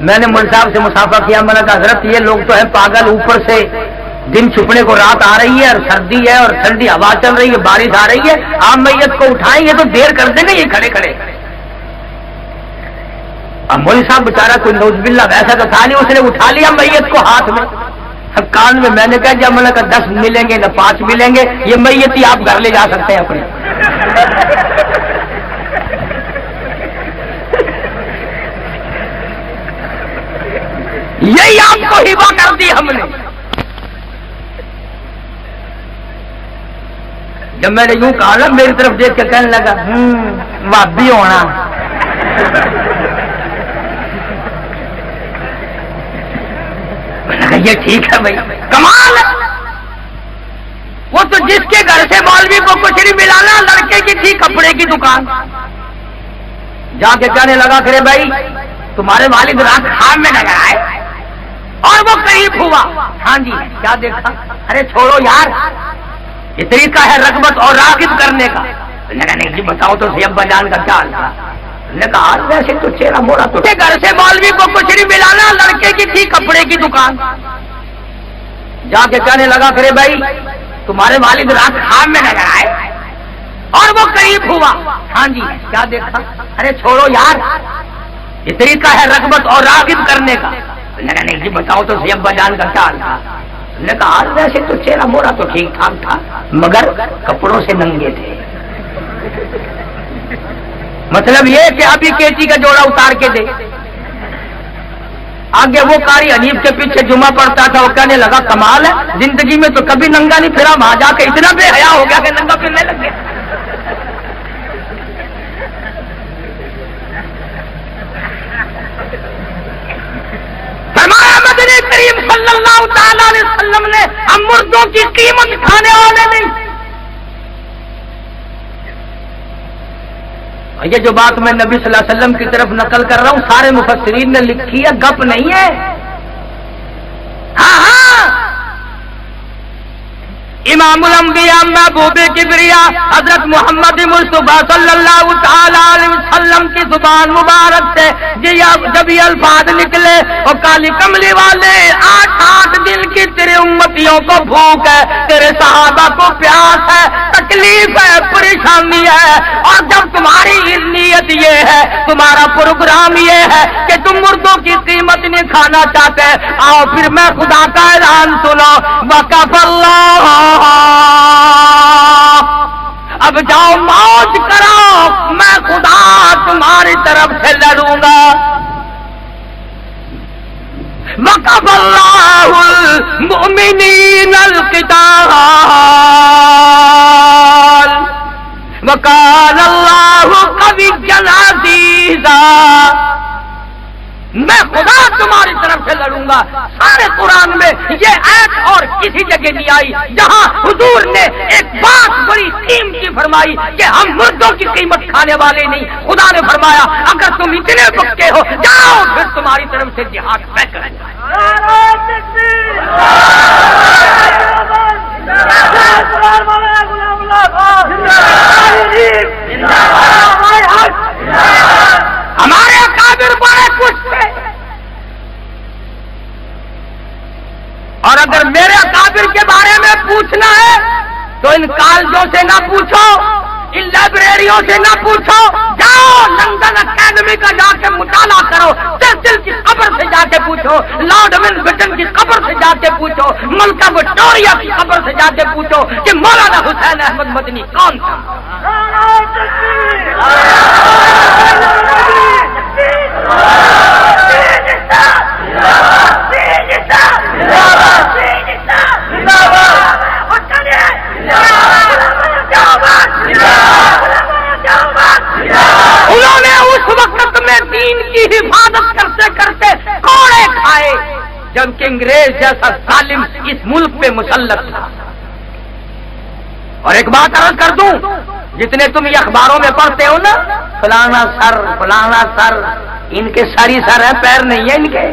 میں نے مول صاحب سے مسافہ کیا، میں نے کہا حضرت یہ لوگ تو ہیں پاگل، اوپر سے دن چھپنے کو رات آ رہی ہے اور سردی ہے اور ٹھنڈی ہوا چل رہی ہے، بارش آ رہی ہے، آپ میت کو اٹھائیں، یہ تو دیر کر دیں گے یہ کھڑے کھڑے۔ اب مول صاحب بیچارہ کوئی نوز باللہ ویسا تو تھا نہیں، اس نے اٹھا لیا میت کو ہاتھ میں، اب کان میں میں نے کہا جب میں نے کہا 10 ملیں گے نہ 5 ملیں گے، یہ میت ہی آپ گھر لے جا سکتے ہیں اپنے۔ یہی آپ کو ہبہ کر دی ہم نے۔ جب میں نے یوں کہا نا میری طرف دیکھ کے کہنے لگا وابی ہونا، میں نے کہا یہ ٹھیک ہے بھائی، کمال ہے۔ وہ تو جس کے گھر سے مولوی کو کچھ نہیں ملانا، لڑکے کی تھی کپڑے کی دکان، جا کے کہنے لگا کرے بھائی تمہارے والد رات خواب میں نظر آئے اور وہ قریب ہوا. ہاں جی کیا دیکھا؟ ارے چھوڑو یار، یہ طریقہ ہے رغبت اور راغب کرنے کا. نہیں جی بتاؤ تو صحیح ابا جان کا کیا حال تھا؟ نے کہا ویسے تو چہرہ مورا تو گھر سے مولوی کو کچھ نہیں ملانا، لڑکے کی تھی کپڑے کی دکان، جا کے کہنے لگا کرے بھائی تمہارے والد رات خواب میں نظر آئے اور وہ قریب ہوا. ہاں جی کیا دیکھا؟ ارے چھوڑو یار، یہ طریقہ ہے رغبت اور راغب کرنے کا. نہیں جی بتاؤ تو صحیح ابا جان کا کیا حال تھا؟ نے کہا ویسے تو چہرہ مورا تو ٹھیک ٹھاک تھا مگر کپڑوں سے ننگے تھے. مطلب یہ کہ ابھی کیچی کا جوڑا اتار کے دے. آگے وہ قاری حنیف کے پیچھے جمعہ پڑتا تھا، وہ کہنے لگا کمال ہے، زندگی میں تو کبھی ننگا نہیں پھرا، وہاں جا کے اتنا بے حیا ہو گیا کہ ننگا پھرنے لگ گیا. فرمایا مدنی کریم صلی اللہ تعالی علیہ وسلم نے ہم مردوں کی قیمت کھانے والے نہیں. یہ جو بات میں نبی صلی اللہ علیہ وسلم کی طرف نقل کر رہا ہوں سارے مفسرین نے لکھی ہے، گپ نہیں ہے. ہاں امام الانبیاء محبوب کبریا حضرت محمد مصطفیٰ صلی اللہ تعالی علیہ وسلم کی زبان مبارک سے جب یہ الفاظ نکلے اور کالی کملی والے 8 دن کی تیرے امتیوں کو بھوک ہے، تیرے صحابہ کو پیاس ہے، تکلیف ہے، پریشانی ہے، اور جب تمہاری نیت یہ ہے، تمہارا پروگرام یہ ہے کہ تم مردوں کی قیمت نہیں کھانا چاہتے، آؤ پھر میں خدا کا اعلان سنو، وقف اللہ، اب جاؤ موج کرو، میں خدا تمہاری طرف سے لڑوں گا. وقف اللہ المؤمنین القتال وکان اللہ قویا عزیزا. میں خدا تمہاری طرف سے لڑوں گا. سارے قرآن میں یہ آیت اور کسی جگہ نہیں آئی جہاں حضور نے ایک بات بڑی قیمتی فرمائی کہ ہم مردوں کی قیمت کھانے والے نہیں. خدا نے فرمایا اگر تم اتنے پکے ہو جاؤ پھر تمہاری طرف سے جہاد طے کریں. ہمارے اکابر بڑے کچھ تھے، اور اگر میرے اکابر کے بارے میں پوچھنا ہے تو ان کالجوں سے نہ پوچھو، ان لائبریریوں سے نہ پوچھو، جاؤ لندن اکیڈمی کا جا کے مطالعہ کرو، چرچل کی قبر سے جا کے پوچھو، لارڈ ون بٹن کی قبر سے جا کے پوچھو، ملکہ وکٹوریہ کی قبر سے جا کے پوچھو کہ مولانا حسین احمد مدنی کون تھا. انہوں نے اس وقت میں دین کی حفاظت کرتے کرتے کوڑے کھائے جبکہ انگریز جیسا ظالم اس ملک پہ مسلط تھا. اور ایک بات عرض کر دوں، جتنے تم یہ اخباروں میں پڑھتے ہو نا فلانا سر فلانا سر، ان کے سر ہی سر ہے، پیر نہیں ہے ان کے.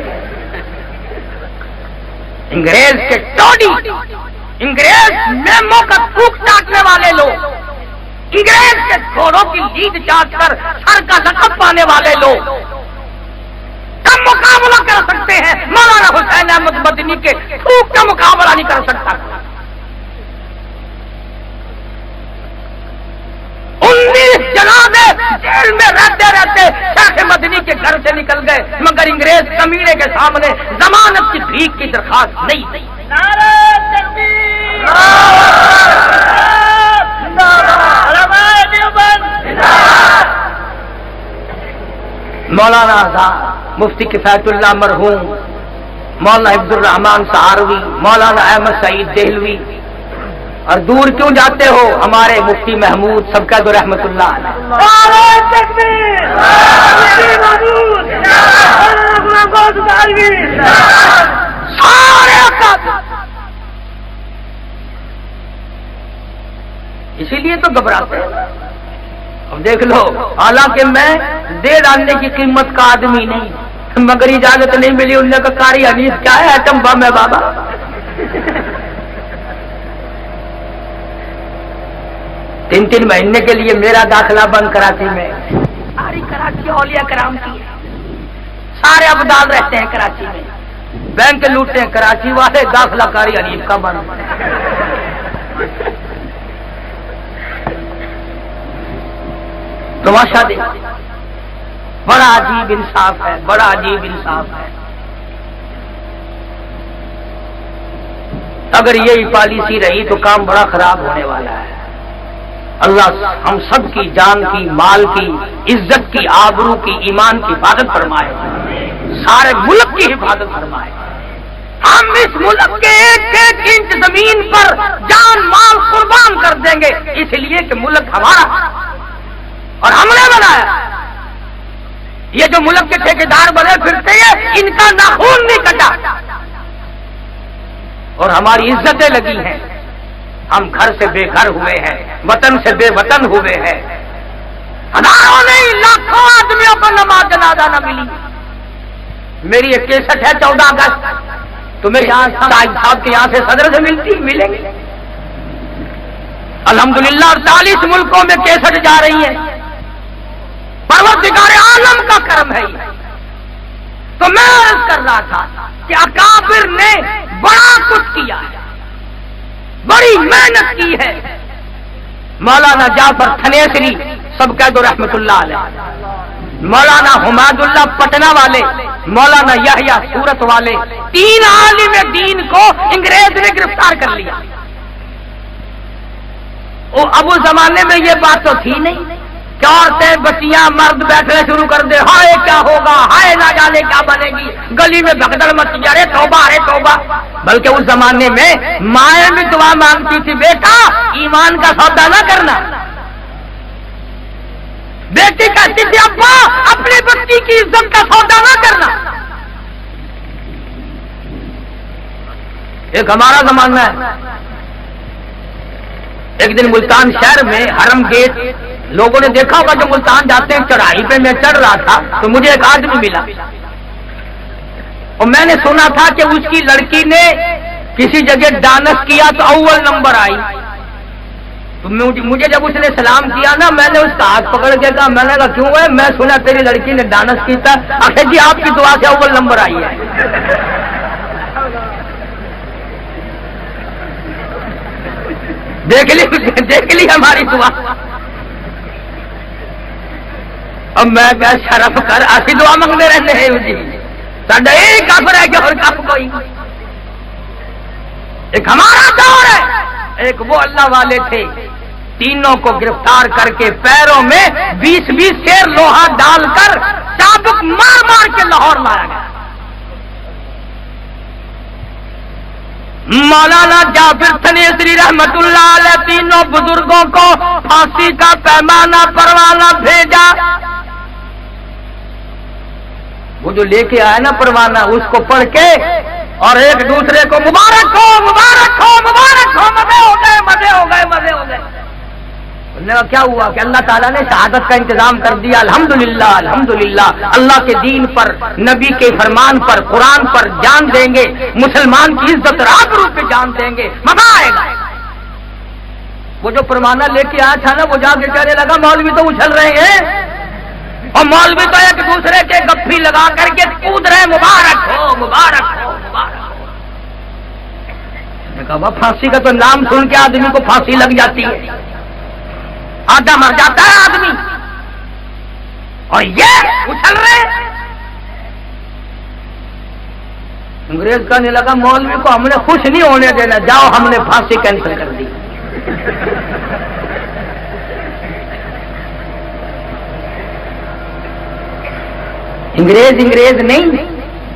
انگریز کے ٹوڈی، انگریز میموں کا تھوک چاٹنے والے لوگ، انگریز کے گھوڑوں کی لیڈ چاٹ کر سر کا لقب پانے والے لوگ کم مقابلہ کر سکتے ہیں. مولانا حسین احمد مدنی کے تھوک کا مقابلہ نہیں کر سکتا. 19 جنازے جیل میں رہتے رہتے شیخ مدنی کے گھر سے نکل گئے مگر انگریز کمینے کے سامنے ضمانت کی بھیک کی درخواست نہیں دی. مولانا آزاد، مفتی کفایت اللہ مرحوم، مولانا عبد الرحمان سہاروی، مولانا احمد سعید دہلوی، اور دور کیوں جاتے ہو ہمارے مفتی محمود سب کا دو رحمت اللہ علیہ. اسی لیے تو گھبراتے ہیں. اب دیکھ لو، حالانکہ میں دے ڈالنے کی قیمت کا آدمی نہیں، مگر اجازت نہیں ملی. انہوں نے کہا قاری حنیف کیا ہے، ایٹم بم ہے بابا. 3 مہینے کے لیے میرا داخلہ بند کراچی میں. ساری کراچی اولیاء کرام کی ہے، سارے ابدال رہتے ہیں کراچی میں، بینک لوٹتے ہیں کراچی والے، داخلہ قاری حنیف کا بند. تماشا دے، بڑا عجیب انصاف ہے، بڑا عجیب انصاف ہے. اگر یہی پالیسی رہی تو کام بڑا خراب ہونے والا ہے. اللہ ہم سب کی جان کی، مال کی، عزت کی، آبرو کی، ایمان کی حفاظت فرمائے، سارے ملک کی حفاظت فرمائے. ہم اس ملک کے 1 انچ زمین پر جان مال قربان کر دیں گے، اس لیے کہ ملک ہمارا اور ہم نے بنایا. یہ جو ملک کے ٹھیکیدار بنے پھرتے ہیں، ان کا ناخون نہیں کٹا اور ہماری عزتیں لگی ہیں. ہم گھر سے بے گھر ہوئے ہیں، وطن سے بے وطن ہوئے ہیں. ہزاروں نہیں لاکھوں آدمیوں کو نماز جنازہ نہ ملی. میری ایک کیسٹ ہے 14 اگست، تمہیں یہاں صاحب کے یہاں سے صدر سے ملیں گے. الحمدللہ 48 ملکوں میں کیسٹ جا رہی ہیں. پروردگار عالم کا کرم ہے یہ. تو میں عرض کر رہا تھا کہ اکابر نے بڑا کچھ کیا ہے، بڑی محنت کی ہے. مولانا جعفر تھنیسری سب کہہ دو رحمت اللہ علیہ، مولانا حماد اللہ پٹنہ والے، مولانا یحییٰ سورت والے، 3 عالم دین کو انگریز نے گرفتار کر لیا. اب اس زمانے میں یہ بات تو تھی نہیں کہ عورتیں بچیاں مرد بیٹھنے شروع کر دے، ہائے کیا ہوگا، ہائے نہ جانے کیا بنے گی، گلی میں بھگدڑ مچ جائے، ارے توبہ ارے توبہ. بلکہ اس زمانے میں مائیں بھی دعا مانگتی تھی، بیٹا ایمان کا سودا نہ کرنا. بیٹی کہتی تھی ابا اپنی بچی کی عزت کا سودا نہ کرنا. ایک ہمارا زمانہ ہے. ایک دن ملتان شہر میں حرم گیٹ، لوگوں نے دیکھا ہوگا جو ملتان جاتے ہیں، چڑھائی پہ میں چڑھ رہا تھا تو مجھے ایک آدمی ملا اور میں نے سنا تھا کہ اس کی لڑکی نے کسی جگہ ڈانس کیا تو اول نمبر آئی. تو مجھے جب اس نے سلام کیا نا، میں نے اس کا ہاتھ پکڑ کے کہا، میں نے کہا کیوں ہے؟ میں سنا تیری لڑکی نے ڈانس کیا تھا. آخر جی آپ کی دعا سے اول نمبر آئی ہے. دیکھ لی ہماری دعا. اب میں کیا شرف کر ایسی دعا مانگتے رہتے ہیں جی، ساڈا یہی کافر ہے کہ اور کف کوئی. ایک ہمارا دور ہے، ایک وہ اللہ والے تھے، تینوں کو گرفتار کر کے پیروں میں 20 سیر لوہا ڈال کر چابک مار مار کے لاہور لایا گیا. مولانا جعفر تھنیسری رحمت اللہ علیہ تینوں بزرگوں کو پھانسی کا پیمانہ پروانہ بھیجا. وہ جو لے کے آیا نا پروانہ، اس کو پڑھ کے اور ایک دوسرے کو مبارک ہو مبارک ہو مبارک ہو، مزے ہو گئے مزے ہو گئے مزے ہو گئے. کیا ہوا کہ اللہ تعالیٰ نے شہادت کا انتظام کر دیا. الحمدللہ الحمدللہ. اللہ کے دین پر، نبی کے فرمان پر، قرآن پر جان دیں گے، مسلمان کی عزت اور آبرو پہ جان دیں گے، مزہ آئے گا. وہ جو پروانہ لے کے آیا تھا نا، وہ جا کے کہنے لگا مولوی تو اچھل رہے ہیں اور مولوی تو ایک دوسرے کے گپھی لگا کر کے کود رہے، مبارک ہو مبارک ہو مبارک ہو. میں نے کہا پھانسی کا تو نام سن کے آدمی کو پھانسی لگ جاتی ہے، آدھا مر جاتا ہے آدمی، اور یہ اچھل رہے. انگریز کہنے لگا مولوی کو ہم نے خوش نہیں ہونے دینا، جاؤ ہم نے پھانسی کینسل کر دی. انگریز نہیں،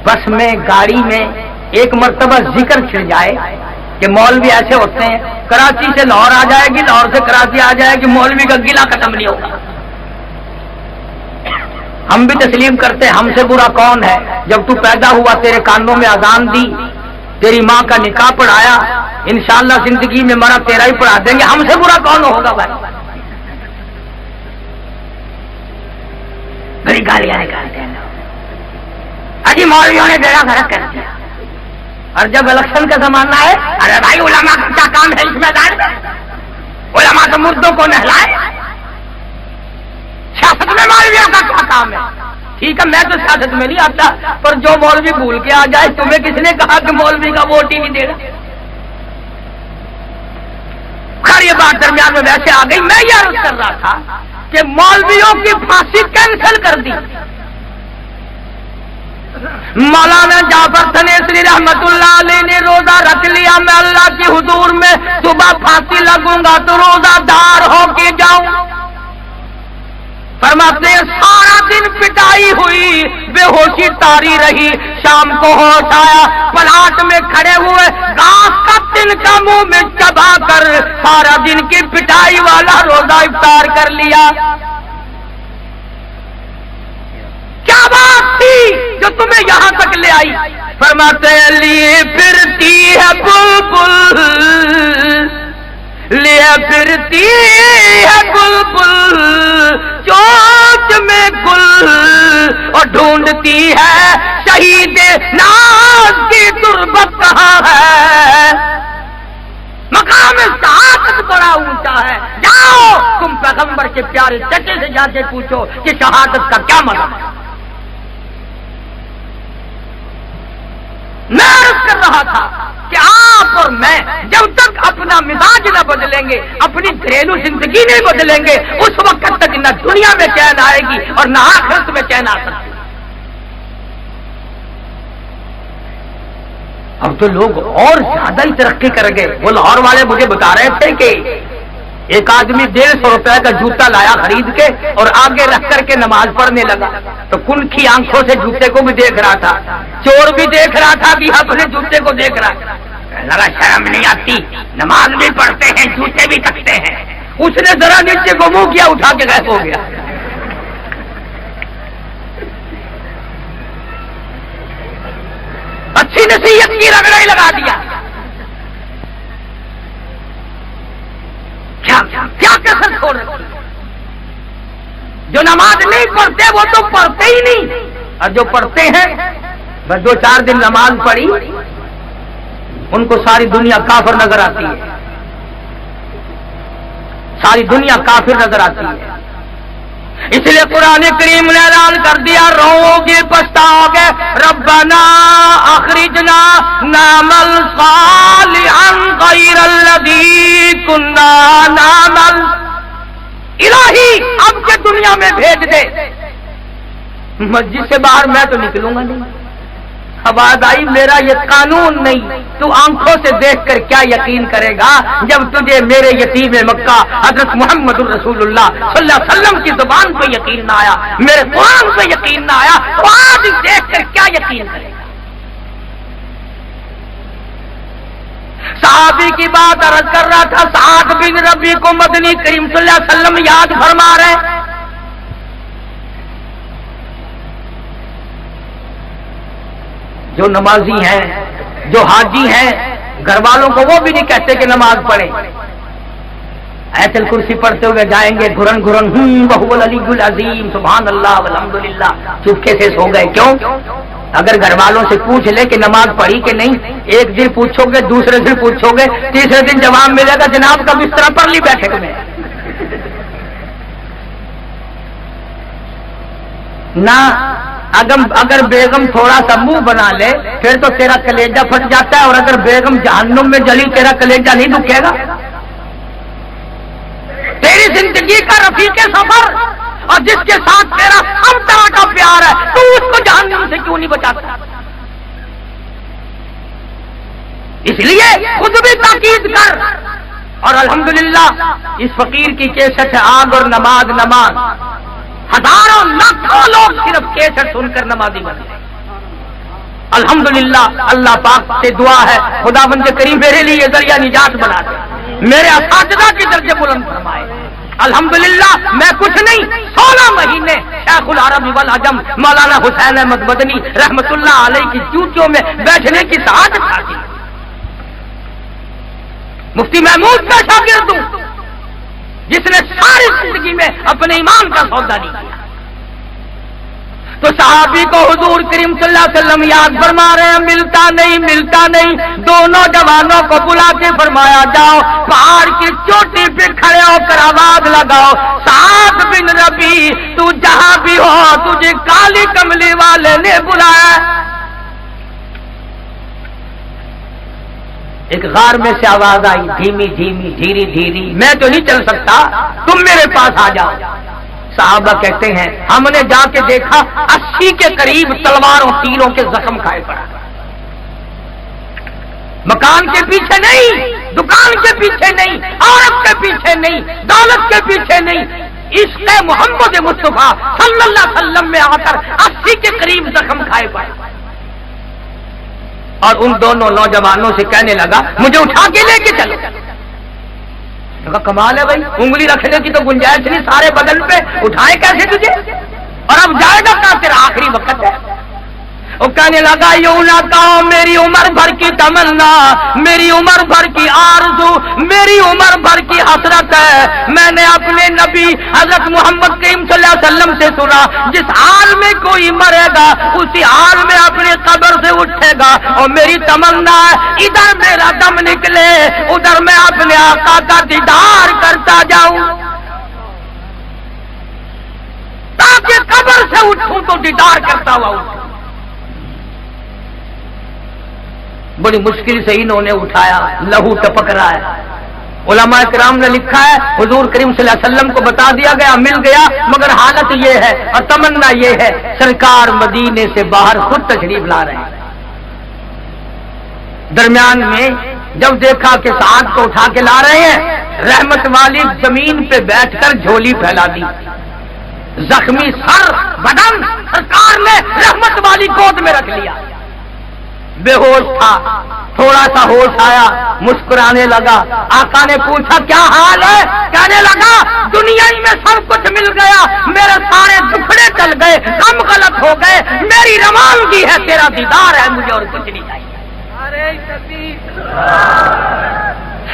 بس میں گاڑی میں ایک مرتبہ ذکر چھڑ جائے کہ مولوی ایسے ہوتے ہیں، کراچی سے لاہور آ جائے گی، لاہور سے کراچی آ جائے گی، مولوی کا گلہ ختم نہیں ہوگا. ہم بھی تسلیم کرتے، ہم سے برا کون ہے. جب تو پیدا ہوا تیرے کانوں میں اذان دی، تیری ماں کا نکاح پڑھایا، انشاءاللہ زندگی میں مرا تیرا ہی پڑھا دیں گے، ہم سے برا کون ہوگا بھائی؟ بڑی گالیاں نکالتے ہیں اجی مولویوں نے بیڑا غرق کر دیا، اور جب الیکشن کا زمانہ ہے، ارے بھائی علماء کا کیا کام ہے اس میدان میں؟ علماء تو مردوں کو نہلائے، سیاست میں مولویوں کا کیا کام ہے؟ ٹھیک ہے میں تو سیاست میں نہیں آتا، پر جو مولوی بھول کے آ جائے، تمہیں کس نے کہا کہ مولوی کا ووٹ ہی نہیں دے رہا؟ خیر یہ بات درمیان میں ویسے آ گئی، میں یہ عرض کر رہا تھا کہ مولویوں کی پھانسی کینسل کر دی۔ مولانا جعفر تنیسری رحمت اللہ علیہ نے روزہ رکھ لیا، میں اللہ کے حضور میں صبح پھانسی لگوں گا تو روزہ دار ہو کے جاؤں۔ فرماتے ہیں سارا دن پٹائی ہوئی، بے ہوشی تاری رہی، شام کو ہوش آیا، پلاٹ میں کھڑے ہوئے گھاس کا تنکا منہ میں چبا کر سارا دن کی پٹائی والا روزہ افطار کر لیا۔ کیا بات تھی جو تمہیں یہاں تک لے آئی؟ فرماتے ہیں لیے پھرتی ہے بلبل، لیے پھرتی ہے بلبل چوچ میں گل، اور ڈھونڈتی ہے شہید ناز کی تربت کہاں ہے۔ مقام شہادت بڑا اونچا ہے، جاؤ تم پیغمبر کے پیارے چچے سے جا کے پوچھو کہ شہادت کا کیا مطلب ہے۔ میں عرض کر رہا تھا کہ آپ اور میں جب تک اپنا مزاج نہ بدلیں گے، اپنی گھریلو زندگی نہیں بدلیں گے، اس وقت تک نہ دنیا میں چین آئے گی اور نہ آخرت میں چین آ سکتی۔ اب تو لوگ اور زیادہ ہی ترقی کر گئے۔ وہ لاہور والے مجھے بتا رہے تھے کہ ایک آدمی 150 روپے کا جوتا لایا خرید کے اور آگے رکھ کر کے نماز پڑھنے لگا، تو کنکھی آنکھوں سے جوتے کو بھی دیکھ رہا تھا، چور بھی دیکھ رہا تھا کہ اپنے جوتے کو دیکھ رہا تھا۔ ذرا شرم نہیں آتی، نماز بھی پڑھتے ہیں جوتے بھی رکھتے ہیں۔ اس نے ذرا نیچے کو منہ کیا، اٹھا کے غائب ہو گیا۔ اچھی نصیحت کی رگڑا ہی لگا دیا۔ کیا کسر چھوڑ رکھی؟ جو نماز نہیں پڑھتے وہ تو پڑھتے ہی نہیں، اور جو پڑھتے ہیں بس 2-4 دن نماز پڑھی ان کو ساری دنیا کافر نظر آتی ہے، ساری دنیا کافر نظر آتی ہے۔ اس لیے قرآن کریم نے اعلان کر دیا رو گے پچھتاؤ گے، ربنا اخرجنا نعمل صالحا غیر الذی کنا نعمل، الہی اب کے دنیا میں بھیج دے۔ مسجد سے باہر میں تو نکلوں گا نہیں، آواز آئی میرا یہ قانون نہیں، تو آنکھوں سے دیکھ کر کیا یقین کرے گا جب تجھے میرے یتیم مکہ حضرت محمد الرسول اللہ صلی اللہ علیہ وسلم کی زبان پہ یقین نہ آیا، میرے قرآن پہ یقین نہ آیا، تو آج دیکھ کر کیا یقین کرے گا؟ صحابی کی بات عرض کر رہا تھا، سعد بن ربیع کو مدنی کریم صلی اللہ علیہ وسلم یاد فرما رہے۔ جو نمازی ہیں، جو حاجی ہیں، گھر والوں کو وہ بھی نہیں کہتے کہ نماز پڑھیں، آیت الکرسی پڑھتے ہوئے جائیں گے گھرن گھرن وہو العلی العظیم سبحان اللہ والحمدللہ، چپکے سے سو گئے۔ کیوں؟ اگر گھر والوں سے پوچھ لے کہ نماز پڑھی کہ نہیں، ایک دن پوچھو گے، دوسرے دن پوچھو گے، تیسرے دن جواب ملے گا جناب کا بستر پڑھ لی بیٹھک میں۔ نہ اگر بیگم تھوڑا سا منہ بنا لے پھر تو تیرا کلیجہ پھٹ جاتا ہے، اور اگر بیگم جہنم میں جلی تیرا کلیجہ نہیں دکھے گا۔ تیری زندگی کا رفیق سفر اور جس کے ساتھ تیرا ہم طرح کا پیار ہے، تو اس کو جہنم سے کیوں نہیں بچاتا؟ اس لیے خود بھی تاکید کر۔ اور الحمدللہ اس فقیر کی کیسٹ ہے آگ اور نماز نماز، ہزاروں لاکھوں لوگ صرف کیسٹ سن کر نمازی بن گئے۔ الحمدللہ اللہ پاک سے دعا ہے خداوند کریم میرے لیے ذریعہ نجات بنا دے، میرے اساتذہ کے درجے بلند فرمائے۔ الحمدللہ میں کچھ نہیں، 16 مہینے شیخ العرب والعجم مولانا حسین احمد مدنی رحمت اللہ علیہ کی چوٹیوں میں بیٹھنے کی سعادت حاصل مفتی محمود کا شاگرد ہوں، جس نے ساری زندگی میں اپنے ایمان کا سودا نہیں کیا۔ تو صحابی کو حضور کریم صلی اللہ علیہ وسلم یاد فرما رہے ہیں، ملتا نہیں۔ دونوں جوانوں کو بلا کے فرمایا، جاؤ پہاڑ کی چوٹی پہ کھڑے ہو کر آواز لگاؤ، سعد بن ربیع تو جہاں بھی ہو تجھے کالی کملی والے نے بلایا۔ ایک غار میں سے آواز آئی، دھیمی دھیری، میں تو نہیں چل سکتا، تم میرے پاس آ جاؤ۔ صحابہ کہتے ہیں ہم نے جا کے دیکھا 80 کے قریب تلواروں تیروں کے زخم کھائے پڑا، مکان کے پیچھے نہیں، دکان کے پیچھے نہیں، عورت کے پیچھے نہیں، دولت کے پیچھے نہیں، عشق محمد مصطفیٰ صلی اللہ علیہ وسلم میں آ کر 80 کے قریب زخم کھائے پڑے۔ اور ان دونوں نوجوانوں سے کہنے لگا مجھے اٹھا کے لے کے چلو۔ کمال ہے بھائی، انگلی رکھنے کی تو گنجائش نہیں، سارے بدن پہ اٹھائے کیسے تجھے؟ اور اب جائے گا کہاں، تیرا آخری وقت ہے۔ وہ کہنے لگا یوں نہ کہو، میری عمر بھر کی تمنا، میری عمر بھر کی آرزو، میری عمر بھر کی حسرت ہے، میں نے اپنے نبی حضرت محمد کریم صلی اللہ علیہ وسلم سے سنا، جس حال میں کوئی مرے گا اسی حال میں اپنی قبر سے اٹھے گا، اور میری تمنا ہے ادھر میرا دم نکلے ادھر میں اپنے آقا کا دیدار کرتا جاؤں، تاکہ قبر سے اٹھوں تو دیدار کرتا ہوا اٹھوں۔ بڑی مشکل سے انہوں نے اٹھایا، لہو ٹپک رہا ہے۔ علماء کرام نے لکھا ہے حضور کریم صلی اللہ علیہ وسلم کو بتا دیا گیا، مل گیا، مگر حالت یہ ہے اور تمنا یہ ہے، سرکار مدینے سے باہر خود تشریف لا رہے ہیں۔ درمیان میں جب دیکھا کہ سعد کو اٹھا کے لا رہے ہیں، رحمت والی زمین پہ بیٹھ کر جھولی پھیلا دی، زخمی سر بدن سرکار نے رحمت والی گود میں رکھ لیا، بے ہوش تھا، تھوڑا سا ہوش آیا، مسکرانے لگا۔ آقا نے پوچھا کیا حال ہے؟ کہنے لگا دنیا میں سب کچھ مل گیا، میرے سارے دکھڑے چل گئے، ہم غلط ہو گئے، میری روانگی ہے، تیرا دیدار ہے، مجھے اور کچھ نہیں چاہیے۔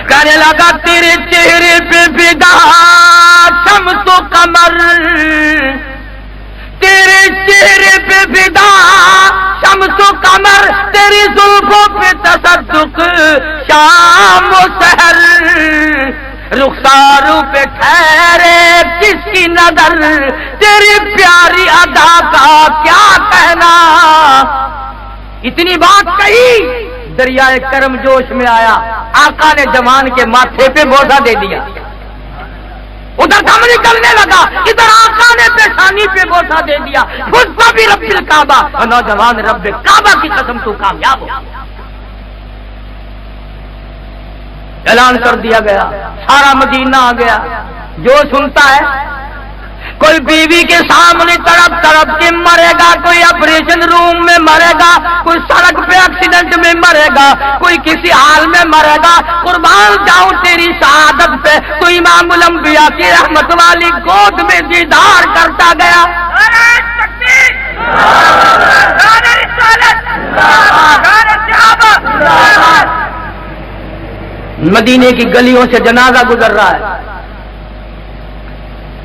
کہنے لگا تیرے چہرے پہ فدا شمس و قمر، تیرے چہرے پہ فدا شمس و قمر، تیری زلفوں پہ تصدق شام و سحر، رخساروں پہ ٹھہرے کس کی نظر، تیری پیاری ادا کا کیا کہنا۔ اتنی بات کہی، دریائے کرم جوش میں آیا، آقا نے جوان کے ماتھے پہ بوسہ دے دیا، ادھر دم نکلنے لگا، ادھر آقا نے پیشانی پہ بوسہ دے دیا، خود کو بھی رب الکعبہ، اور نوجوان رب کعبہ کی قسم تو کامیاب ہو۔ اعلان کر دیا گیا، سارا مدینہ آ گیا، جو سنتا ہے کوئی بیوی کے سامنے تڑپ تڑپ کے مرے گا، کوئی آپریشن روم میں مرے گا، کوئی سڑک پہ ایکسیڈنٹ میں مرے گا، کوئی کسی حال میں مرے گا، قربان جاؤں تیری شہادت پہ، تو امام الانبیاء کی رحمت والی گود میں دیدار کرتا گیا۔ مدینے کی گلیوں سے جنازہ گزر رہا ہے،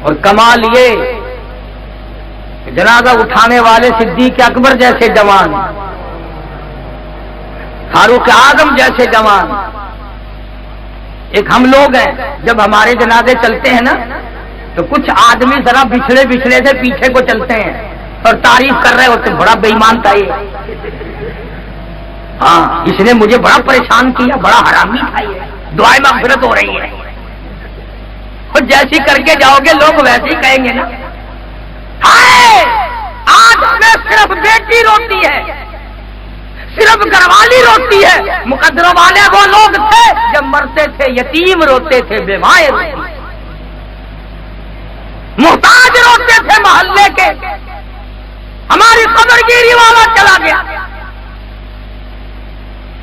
اور کمال یہ کہ جنازہ اٹھانے والے صدیق اکبر جیسے جوان، فاروق اعظم جیسے جوان۔ ایک ہم لوگ ہیں، جب ہمارے جنازے چلتے ہیں نا تو کچھ آدمی ذرا بچھڑے بچھڑے سے پیچھے کو چلتے ہیں اور تعریف کر رہے ہوتے، بڑا بے ایمان تھا یہ، ہاں اس نے مجھے بڑا پریشان کیا، بڑا حرامی تھا یہ، دعائیں مغفرت ہو رہی ہے۔ اور جیسی کر کے جاؤ گے لوگ ویسے ہی کہیں گے نا۔ ہائے آج میں صرف بیٹی روتی ہے، صرف گھر والی روتی ہے، مقدروں والے وہ لوگ تھے جب مرتے تھے یتیم روتے تھے، بیوائیں روتی تھے، محتاج روتے تھے محلے کے، ہماری قبر گیری والا چلا گیا۔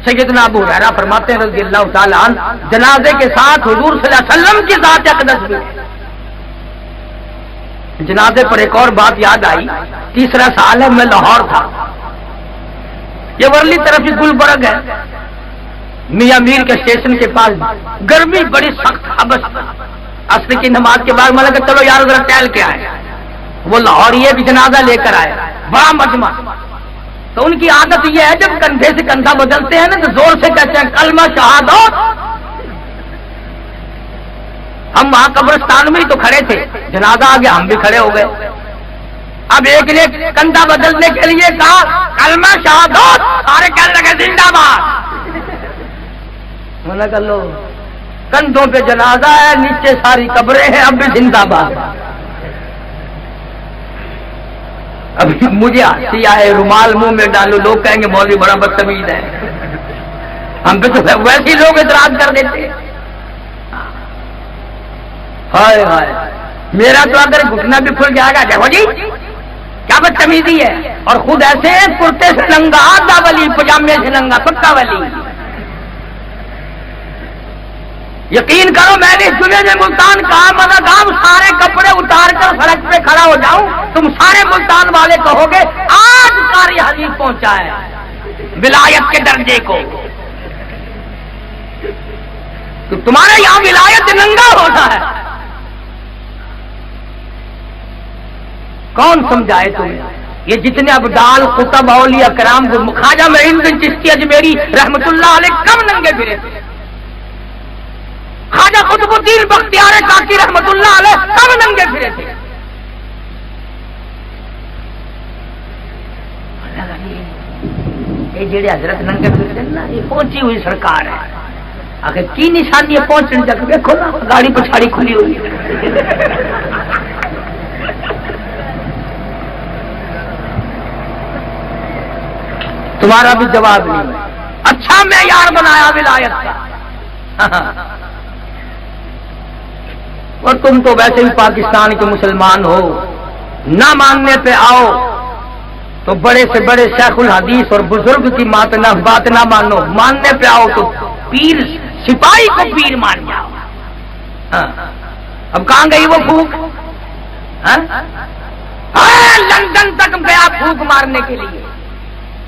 سیدنا ابو ہریرہ فرماتے ہیں رضی اللہ تعالیٰ عنہ، جنازے کے ساتھ حضور صلی اللہ علیہ وسلم کی ذات اقدس بھی۔ جنازے پر ایک اور بات یاد آئی، تیسرا سال ہے، میں لاہور تھا، یہ ورلی طرف ہی گلبرگ ہے، میاں میر کے اسٹیشن کے پاس گرمی بڑی سخت حبس، عصر کی نماز کے بعد میں نے کہا چلو یار ذرا ٹہل کے آئے، وہ لاہوریے بھی جنازہ لے کر آئے، بڑا مجمع، تو ان کی عادت یہ ہے جب کندھے سے کندھا بدلتے ہیں نا تو زور سے کہتے ہیں کلمہ شہادت۔ ہم وہاں قبرستان میں ہی تو کھڑے تھے، جنازہ آ گیا ہم بھی کھڑے ہو گئے، اب ایک نے کندھا بدلنے کے لیے کہا کلمہ شہادت، سارے کہنے لگے زندہ باد۔ میں نے کہا لو کندھوں پہ جنازہ ہے، نیچے ساری قبریں ہیں، اب بھی زندہ باد۔ اب مجھے ہنسی آئے، رومال منہ میں ڈالو، لوگ کہیں گے مولوی بڑا بدتمیز ہے، ہم پہ تو ویسے ہی لوگ اعتراض کر دیتے۔ ہائے ہائے، میرا تو اگر گھٹنا بھی کھل جائے گا دیکھو جی کیا بدتمیزی ہے، اور خود ایسے کرتے سے ننگا، آدھا ولی پجامے سے ننگا، پکا ولی۔ یقین کرو میں نے اس جمعے میں ملتان کہا مدام سارے کپڑے اتار کر سڑک پہ کھڑا ہو جاؤں، تم سارے ملتان والے کہو گے آج قاری حدیث پہنچا ہے ولایت کے درجے کو، تو تمہارے یہاں ولایت ننگا ہوتا ہے۔ کون سمجھائے تمہیں؟ یہ جتنے ابدال قطب اولیاء کرام، خواجہ معین بن چشتی اجمیری رحمت اللہ علیہ کم ننگے پھرے تھے، خواجہ قطب الدین بختیار کاکی رحمت اللہ علیہ کم ننگے پھرے تھے۔ یہ جڑے حضرت ننگے پھرتے ہیں نا، یہ پہنچی ہوئی سرکار ہے، آخر کی نشانی ہے پہنچنے تک؟ دیکھو نا گاڑی پچھاڑی کھلی ہوئی ہے۔ تمہارا بھی جواب نہیں، اچھا معیار بنایا ولایت کا، اور تم تو ویسے ہی پاکستان کے مسلمان ہو، نہ ماننے پہ آؤ تو بڑے سے بڑے شیخ الحدیث اور بزرگ کی بات نہ مانو، ماننے پہ آؤ تو پیر سپاہی کو پیر مان جاؤ۔ اب کہاں گئی وہ پھوک؟ لندن تک گیا پھوک مارنے کے لیے،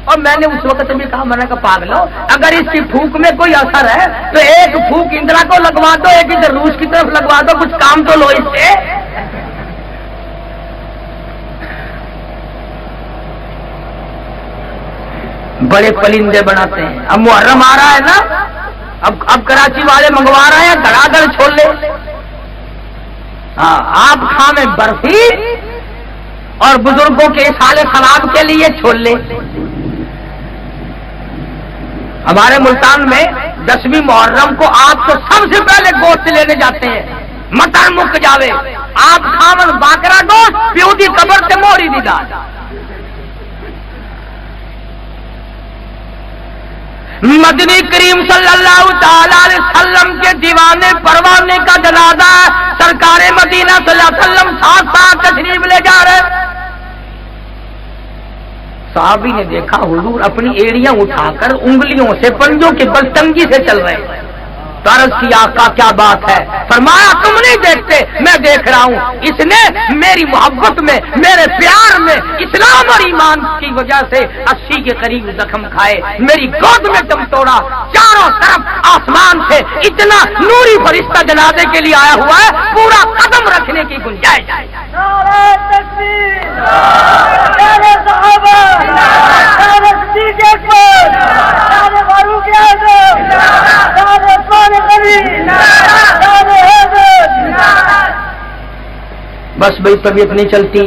اور میں نے اس وقت بھی کہا، میں نے کہا پاگلو اگر اس کی پھوک میں کوئی اثر ہے تو ایک پھوک اندرا کو لگوا دو، ایک ادھر روس کی طرف لگوا دو، کچھ کام تو لو اس سے۔ بڑے پلندے بناتے ہیں۔ اب محرم آ رہا ہے نا، اب کراچی والے منگوا رہے ہیں دھڑا دھڑ چھولے، ہاں آپ کھانے برفی اور بزرگوں کے سالے ثواب کے لیے چھولے۔ ہمارے ملتان میں 10ویں محرم کو آپ تو سب سے پہلے گوشت لینے جاتے ہیں، مٹن مک جاوے، آپ کھاون باکرا گوشت، پیودی قبر سے موری دی گا۔ مدنی کریم صلی اللہ تعالی علیہ وسلم کے دیوانے پروانے کا جنازہ سرکار مدینہ صلی اللہ علیہ وسلم ساتھ ساتھ تشریف لے جا رہے۔ صحابی نے دیکھا حضور اپنی ایڑیاں اٹھا کر انگلیوں سے پنجوں کے بل تنگی سے چل رہے ہیں، عرض کیا آقا کیا بات ہے؟ فرمایا تم نہیں دیکھتے میں دیکھ رہا ہوں، اس نے میری محبت میں، میرے پیار میں، اسلام اور ایمان کی وجہ سے 80 کے قریب زخم کھائے، میری گود میں دم توڑا، چاروں طرف آسمان سے اتنا نوری فرشتہ جنازے کے لیے آیا ہوا ہے، پورا قدم رکھنے کی گنجائش ہے۔ بس بھائی طبیعت نہیں چلتی،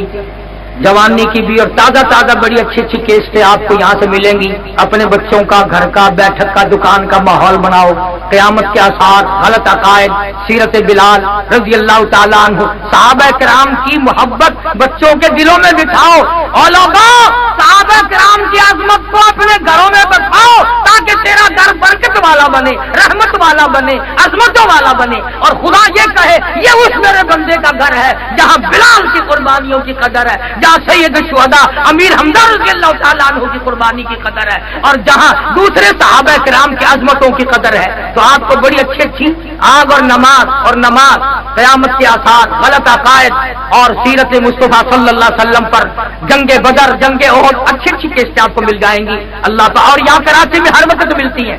جوانی کی بھی، اور تازہ تازہ بڑی اچھی اچھی کیسٹیں آپ کو یہاں سے ملیں گی۔ اپنے بچوں کا، گھر کا، بیٹھک کا، دکان کا ماحول بناؤ، قیامت کے آثار، غلط عقائد، سیرت بلال رضی اللہ تعالیٰ عنہ، صحابہ کرام کی محبت بچوں کے دلوں میں بٹھاؤ، اور لوگوں صحابہ کرام کی عظمت کو اپنے گھروں میں بٹھاؤ تاکہ تیرا گھر برکت والا بنے، رحمت والا بنے، عظمتوں والا بنے، اور خدا یہ کہے یہ اس میرے بندے کا گھر ہے جہاں بلال کی قربانیوں کی قدر ہے، جہاں سید الشہداء امیر حمزہ رضی اللہ تعالیٰ عنہ کی قربانی کی قدر ہے، اور جہاں دوسرے صحابہ کرام کی عظمتوں کی قدر ہے۔ تو آپ کو بڑی اچھی اچھی آگ اور نماز، قیامت کے آثار، غلط عقائد اور سیرت مصطفیٰ صلی اللہ علیہ وسلم پر، جنگ بدر، جنگ احد، اچھی اچھی کیسٹیں آپ کو مل جائیں گی اللہ تعالیٰ، اور یہاں کراچی میں ہر وقت ملتی ہیں۔